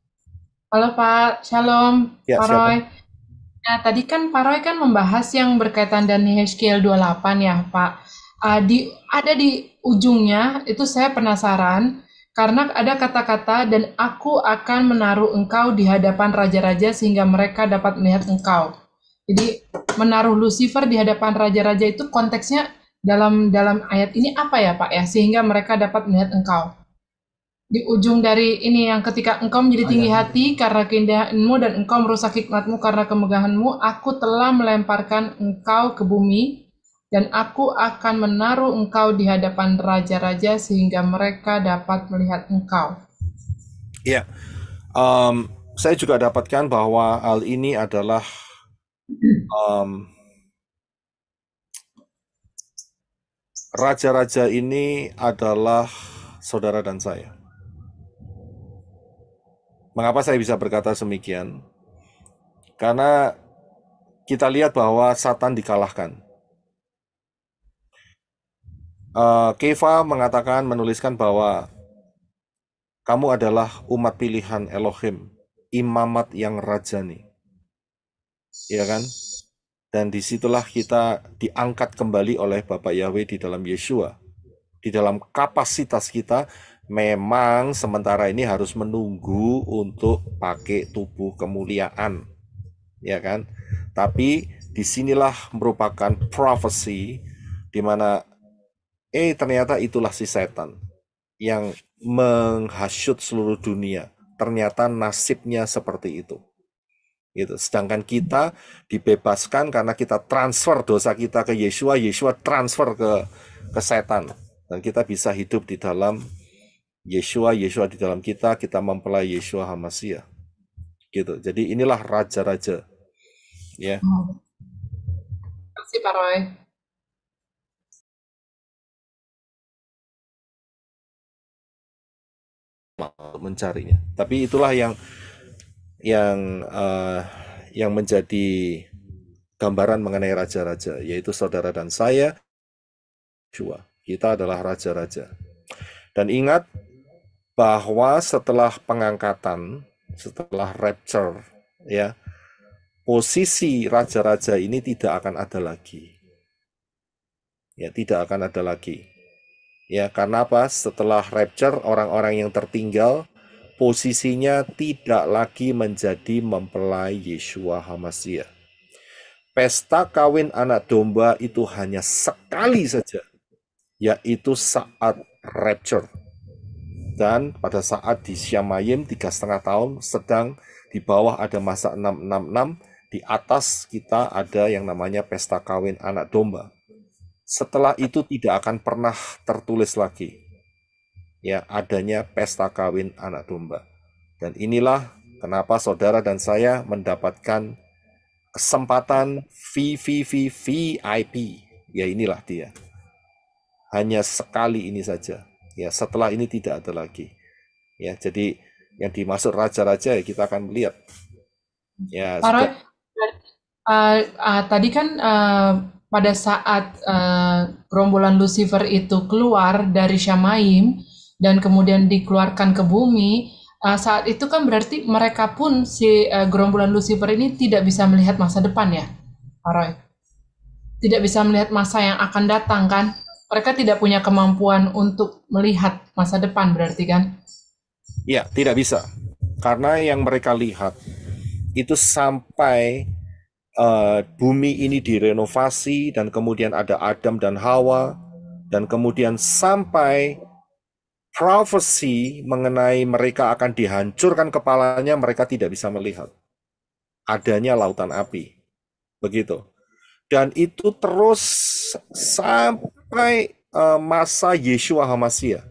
Halo Pak, Shalom, ya, Pak Roy. Nah, tadi kan Pak Roy kan membahas yang berkaitan dengan Yeskiel 28 ya Pak. Ada di ujungnya, itu saya penasaran, karena ada kata-kata, dan aku akan menaruh engkau di hadapan raja-raja sehingga mereka dapat melihat engkau. Jadi, menaruh Lucifer di hadapan raja-raja itu konteksnya dalam ayat ini apa ya Pak ya? Sehingga mereka dapat melihat engkau. Di ujung dari ini yang ketika engkau menjadi tinggi hati karena keindahanmu dan engkau merusak hikmatmu karena kemegahanmu, aku telah melemparkan engkau ke bumi dan aku akan menaruh engkau di hadapan raja-raja sehingga mereka dapat melihat engkau. Ya, saya juga dapatkan bahwa hal ini adalah raja-raja ini adalah saudara dan saya. Mengapa saya bisa berkata demikian? Karena kita lihat bahwa Satan dikalahkan. Kefa menuliskan bahwa kamu adalah umat pilihan Elohim, imamat yang rajani. Ya kan? Dan disitulah kita diangkat kembali oleh Bapak Yahweh di dalam Yeshua. Di dalam kapasitas kita, memang sementara ini harus menunggu untuk pakai tubuh kemuliaan. Ya kan? Tapi disinilah merupakan prophecy di mana ternyata itulah si setan yang menghasut seluruh dunia. Ternyata nasibnya seperti itu. Gitu. Sedangkan kita dibebaskan karena kita transfer dosa kita ke Yeshua, Yeshua transfer ke setan. Dan kita bisa hidup di dalam Yeshua, Yeshua di dalam kita mempelai Yeshua HaMashiach. Gitu. Jadi inilah raja-raja. Ya. Terima kasih Pak Roy. Mencarinya. Tapi itulah yang menjadi gambaran mengenai raja-raja, yaitu saudara dan saya, Yeshua. Kita adalah raja-raja. Dan ingat bahwa setelah pengangkatan, setelah rapture, ya, posisi raja-raja ini tidak akan ada lagi. Ya, tidak akan ada lagi. Ya, karena apa? Setelah rapture, orang-orang yang tertinggal posisinya tidak lagi menjadi mempelai Yeshua HaMashiach. pesta kawin anak domba itu hanya sekali saja, yaitu saat rapture. Dan pada saat di Syamayim 3,5 tahun sedang di bawah ada masa 666, di atas kita ada yang namanya pesta kawin anak domba. Setelah itu tidak akan pernah tertulis lagi ya adanya pesta kawin anak domba. Dan inilah kenapa saudara dan saya mendapatkan kesempatan VIP. Ya inilah dia. Hanya sekali ini saja. Ya, setelah ini tidak ada lagi. Ya, jadi yang dimaksud raja-raja ya kita akan melihat. Ya, Pak Roy, sudah. tadi kan pada saat gerombolan Lucifer itu keluar dari Syamayim dan kemudian dikeluarkan ke bumi, saat itu kan berarti mereka pun si gerombolan Lucifer ini tidak bisa melihat masa depan ya, Pak Roy? Tidak bisa melihat masa yang akan datang kan? Mereka tidak punya kemampuan untuk melihat masa depan berarti kan? Ya, tidak bisa. Karena yang mereka lihat itu sampai bumi ini direnovasi dan kemudian ada Adam dan Hawa dan kemudian sampai profesi mengenai mereka akan dihancurkan kepalanya, mereka tidak bisa melihat adanya lautan api. Begitu. Dan itu terus sampai masa Yeshua HaMashiach.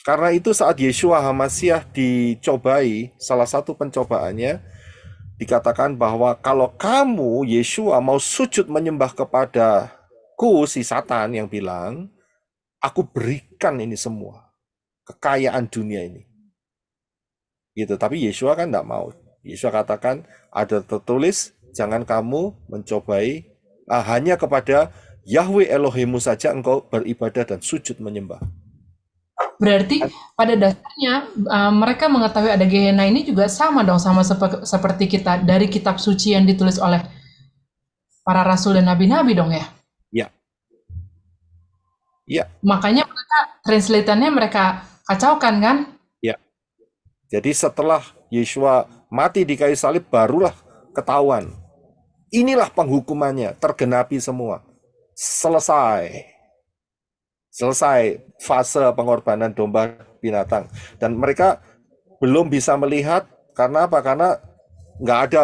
Karena itu saat Yeshua HaMashiach dicobai, salah satu pencobaannya dikatakan bahwa kalau kamu, Yeshua, mau sujud menyembah kepadaku, si Satan yang bilang, aku berikan ini semua, kekayaan dunia ini. Gitu. Tapi Yeshua kan tidak mau. Yeshua katakan, ada tertulis, jangan kamu mencobai hanya kepada Yahweh Elohimmu saja engkau beribadah dan sujud menyembah. Berarti pada dasarnya mereka mengetahui ada Gehenna ini juga sama dong sama seperti kita dari kitab suci yang ditulis oleh para rasul dan nabi-nabi dong ya? Ya. Ya. Makanya mereka translatannya mereka kacaukan kan? Ya. Jadi setelah Yeshua mati di kayu salib barulah ketahuan. Inilah penghukumannya, tergenapi semua. Selesai fase pengorbanan domba binatang. Dan mereka belum bisa melihat, karena apa? Karena nggak ada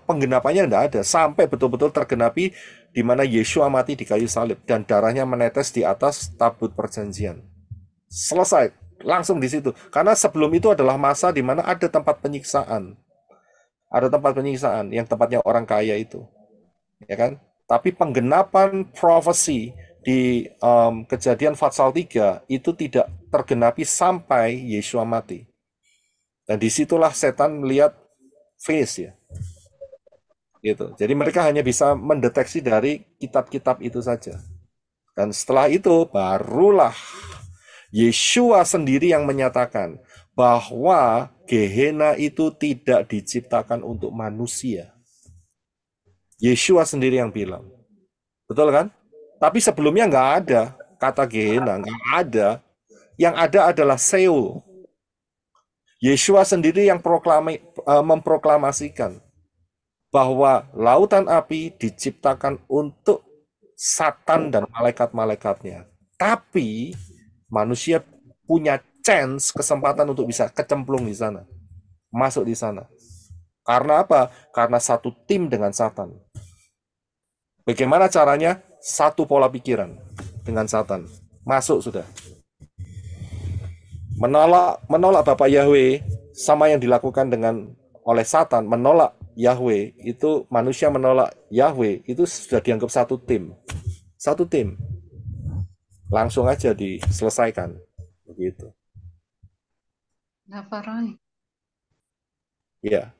penggenapannya, nggak ada. Sampai betul-betul tergenapi di mana Yeshua mati di kayu salib dan darahnya menetes di atas tabut perjanjian. Selesai, langsung di situ. Karena sebelum itu adalah masa di mana ada tempat penyiksaan. Ada tempat penyiksaan yang tempatnya orang kaya itu. Ya kan? Tapi penggenapan profesi di kejadian Fatsal 3 itu tidak tergenapi sampai Yeshua mati. Dan disitulah setan melihat face ya. Gitu. Jadi mereka hanya bisa mendeteksi dari kitab-kitab itu saja. Dan setelah itu barulah Yeshua sendiri yang menyatakan bahwa Gehenna itu tidak diciptakan untuk manusia. Yeshua sendiri yang bilang. Betul kan? Tapi sebelumnya nggak ada kata Gehenna, nggak ada. Yang ada adalah Seol. Yeshua sendiri yang memproklamasikan bahwa lautan api diciptakan untuk Satan dan malaikat-malaikatnya. Tapi manusia punya kesempatan untuk bisa kecemplung di sana. Masuk di sana. Karena apa? Karena satu tim dengan Satan. Bagaimana caranya? Satu pola pikiran dengan Satan. Masuk sudah. Menolak Bapa Yahweh sama yang dilakukan oleh Satan, menolak Yahweh, itu manusia menolak Yahweh, itu sudah dianggap satu tim. Satu tim. Langsung aja diselesaikan. Begitu. Nah, Pak Roy. Iya.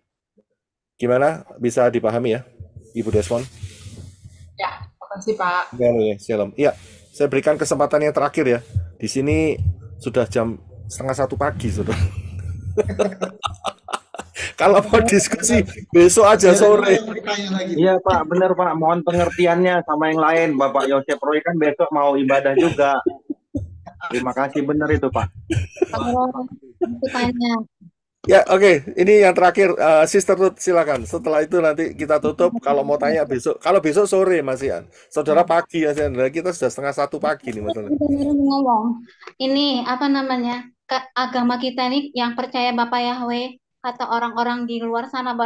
Gimana? Bisa dipahami ya, Ibu Desmond? Ya, makasih Pak. Shalom. Iya, saya berikan kesempatan yang terakhir ya. Di sini sudah jam 12:30 pagi, sudah. Kalau mau diskusi besok aja sore. Iya Pak, benar Pak. Mohon pengertiannya sama yang lain. Bapak Yosef Roy kan besok mau ibadah juga. Terima kasih, benar itu Pak. Kalau aku tanya, Ya, oke. Ini yang terakhir, Sister Ruth, silakan. Setelah itu nanti kita tutup. Kalau mau tanya besok, kalau besok sore Mas Ian. Saudara pagi Mas Ian. Nah, kita sudah 1:30 pagi nih Mas Ian. Benar ngomong. Ini apa namanya? Agama kita ini yang percaya Bapak Yahweh, kata orang-orang di luar sana,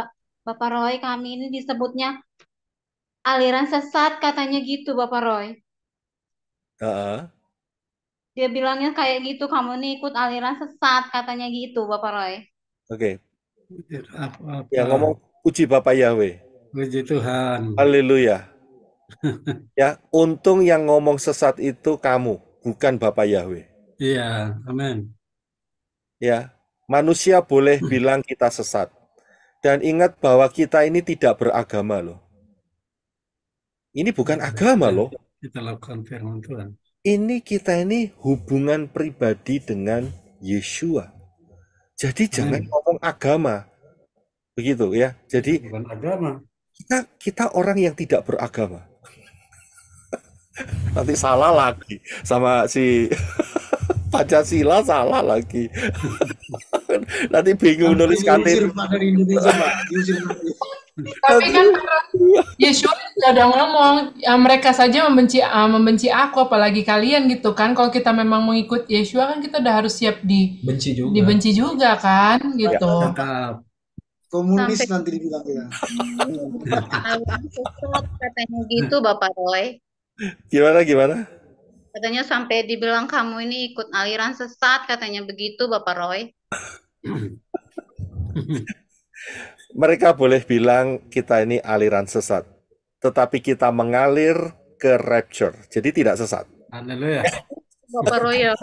Bapak Roy, kami ini disebutnya aliran sesat katanya gitu, Bapak Roy. Heeh. Dia bilangnya kayak gitu, kamu nih ikut aliran sesat katanya gitu, Bapak Roy. Oke. Apa? Yang ngomong puji Bapak Yahweh. Puji Tuhan. Haleluya. Ya, untung yang ngomong sesat itu kamu, bukan Bapak Yahweh. Iya, amin. Ya, manusia boleh bilang kita sesat. Dan ingat bahwa kita ini tidak beragama loh. Ini bukan agama loh. Kita lakukan firman Tuhan. Ini kita ini hubungan pribadi dengan Yeshua. Jadi jangan ngomong agama. Begitu ya. Jadi bukan agama. Kita orang yang tidak beragama. Nanti salah lagi sama si Pancasila, salah lagi. Nanti bingung nulis KTP. Dari Indonesia, Pak. Tapi kan Yeshua sudah ada ngomong, mereka saja membenci aku, apalagi kalian gitu kan. Kalau kita memang mengikut Yeshua kan kita udah harus siap dibenci juga kan gitu. Komunis nanti dibilang ya. Katanya gitu Bapak Roy. Gimana? Katanya sampai dibilang kamu ini ikut aliran sesat, katanya begitu Bapak Roy. Mereka boleh bilang kita ini aliran sesat, tetapi kita mengalir ke rapture, jadi tidak sesat. Haleluya. Bapak Roy ya.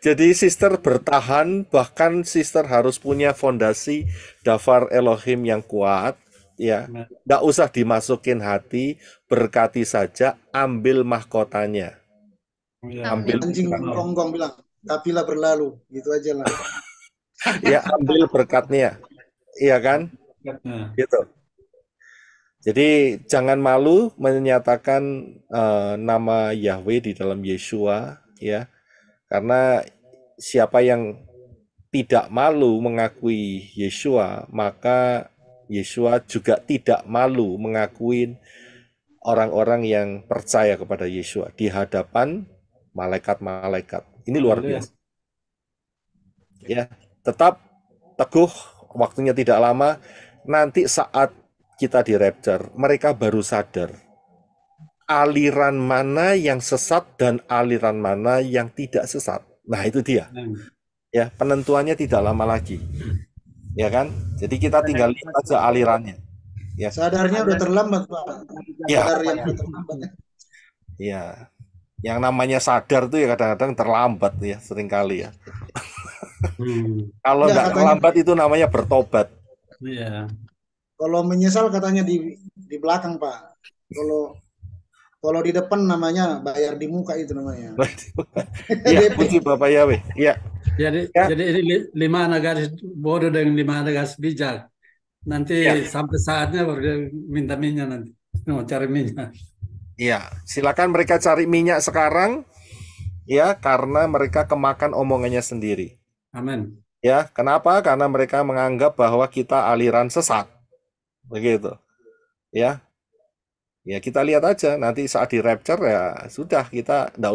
Jadi sister bertahan, bahkan sister harus punya fondasi Dafar Elohim yang kuat, ya. Nggak usah dimasukin hati, berkati saja, ambil mahkotanya. Ambil anjing gonggong bilang, kapilah berlalu, gitu aja lah. Ya, ambil berkatnya. Iya kan? Gitu. Jadi jangan malu menyatakan nama Yahweh di dalam Yeshua, ya. Karena siapa yang tidak malu mengakui Yeshua, maka Yeshua juga tidak malu mengakui orang-orang yang percaya kepada Yeshua di hadapan malaikat-malaikat. Ini luar biasa. Ya, tetap teguh, waktunya tidak lama. Nanti saat kita di rapture, mereka baru sadar aliran mana yang sesat dan aliran mana yang tidak sesat. Nah, itu dia. Ya, penentuannya tidak lama lagi. Ya kan? Jadi kita tinggal lihat aja alirannya. Ya. Sadarnya udah terlambat, Pak. Ya. Sadar yang udah terlambat. Ya. Yang namanya sadar tuh ya kadang-kadang terlambat ya, seringkali ya. Kalau nggak terlambat itu namanya bertobat. Iya. Kalau menyesal katanya di belakang, Pak. Kalau di depan namanya bayar di muka itu namanya. Iya, puji Bapak Yahweh. Iya. Jadi ini 5 garis bodoh dengan 5 garis bijak. Nanti sampai saatnya baru dia minta minyak nanti. Mau cari minyak. Iya, silakan mereka cari minyak sekarang. Ya, karena mereka kemakan omongannya sendiri. Amin. Ya, kenapa? Karena mereka menganggap bahwa kita aliran sesat. Begitu. Ya. Ya, kita lihat aja nanti saat di rapture ya sudah, kita enggak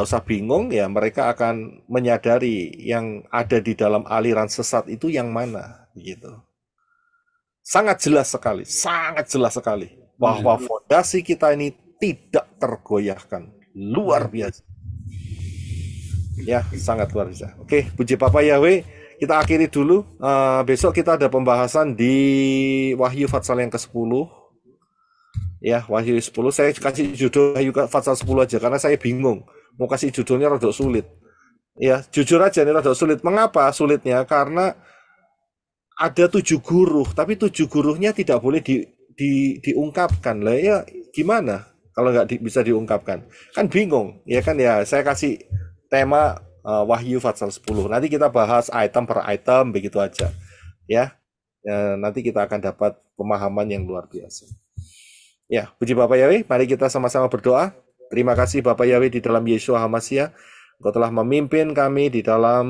usah bingung ya, mereka akan menyadari yang ada di dalam aliran sesat itu yang mana gitu. Sangat jelas sekali bahwa fondasi kita ini tidak tergoyahkan. Luar biasa. Ya, sangat luar biasa. Oke, puji Bapak Yahweh. Kita akhiri dulu. Besok kita ada pembahasan di Wahyu Fatsal yang ke-10. Ya, Wahyu 10. Saya kasih judul Wahyu Fatsal 10 aja karena saya bingung. Mau kasih judulnya rada sulit. Ya, jujur aja ini rada sulit. Mengapa sulitnya? Karena ada 7 guru, tapi 7 gurunya tidak boleh diungkapkan. Lah ya gimana kalau nggak bisa diungkapkan? Kan bingung, ya kan ya. Saya kasih tema Wahyu Fatsal 10. Nanti kita bahas item per item begitu aja. Ya. Nanti kita akan dapat pemahaman yang luar biasa. Ya, puji Bapak Yahweh, mari kita sama-sama berdoa. Terima kasih Bapak Yahweh di dalam Yeshua HaMashiach. Engkau telah memimpin kami di dalam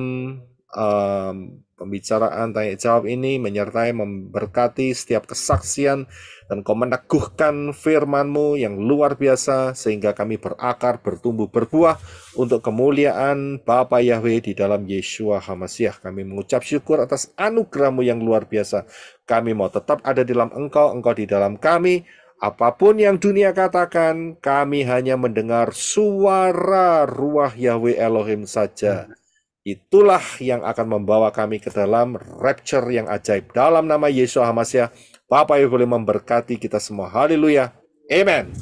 pembicaraan tanya jawab ini, menyertai memberkati setiap kesaksian, dan Kau meneguhkan firman-Mu yang luar biasa sehingga kami berakar, bertumbuh, berbuah untuk kemuliaan Bapa Yahweh di dalam Yeshua HaMasiah. Kami mengucap syukur atas anugerah-Mu yang luar biasa. Kami mau tetap ada di dalam Engkau, Engkau di dalam kami. Apapun yang dunia katakan, kami hanya mendengar suara ruah Yahweh Elohim saja. Itulah yang akan membawa kami ke dalam rapture yang ajaib. Dalam nama Yeshua HaMasiah, Bapa yang boleh memberkati kita semua. Haleluya. Amen.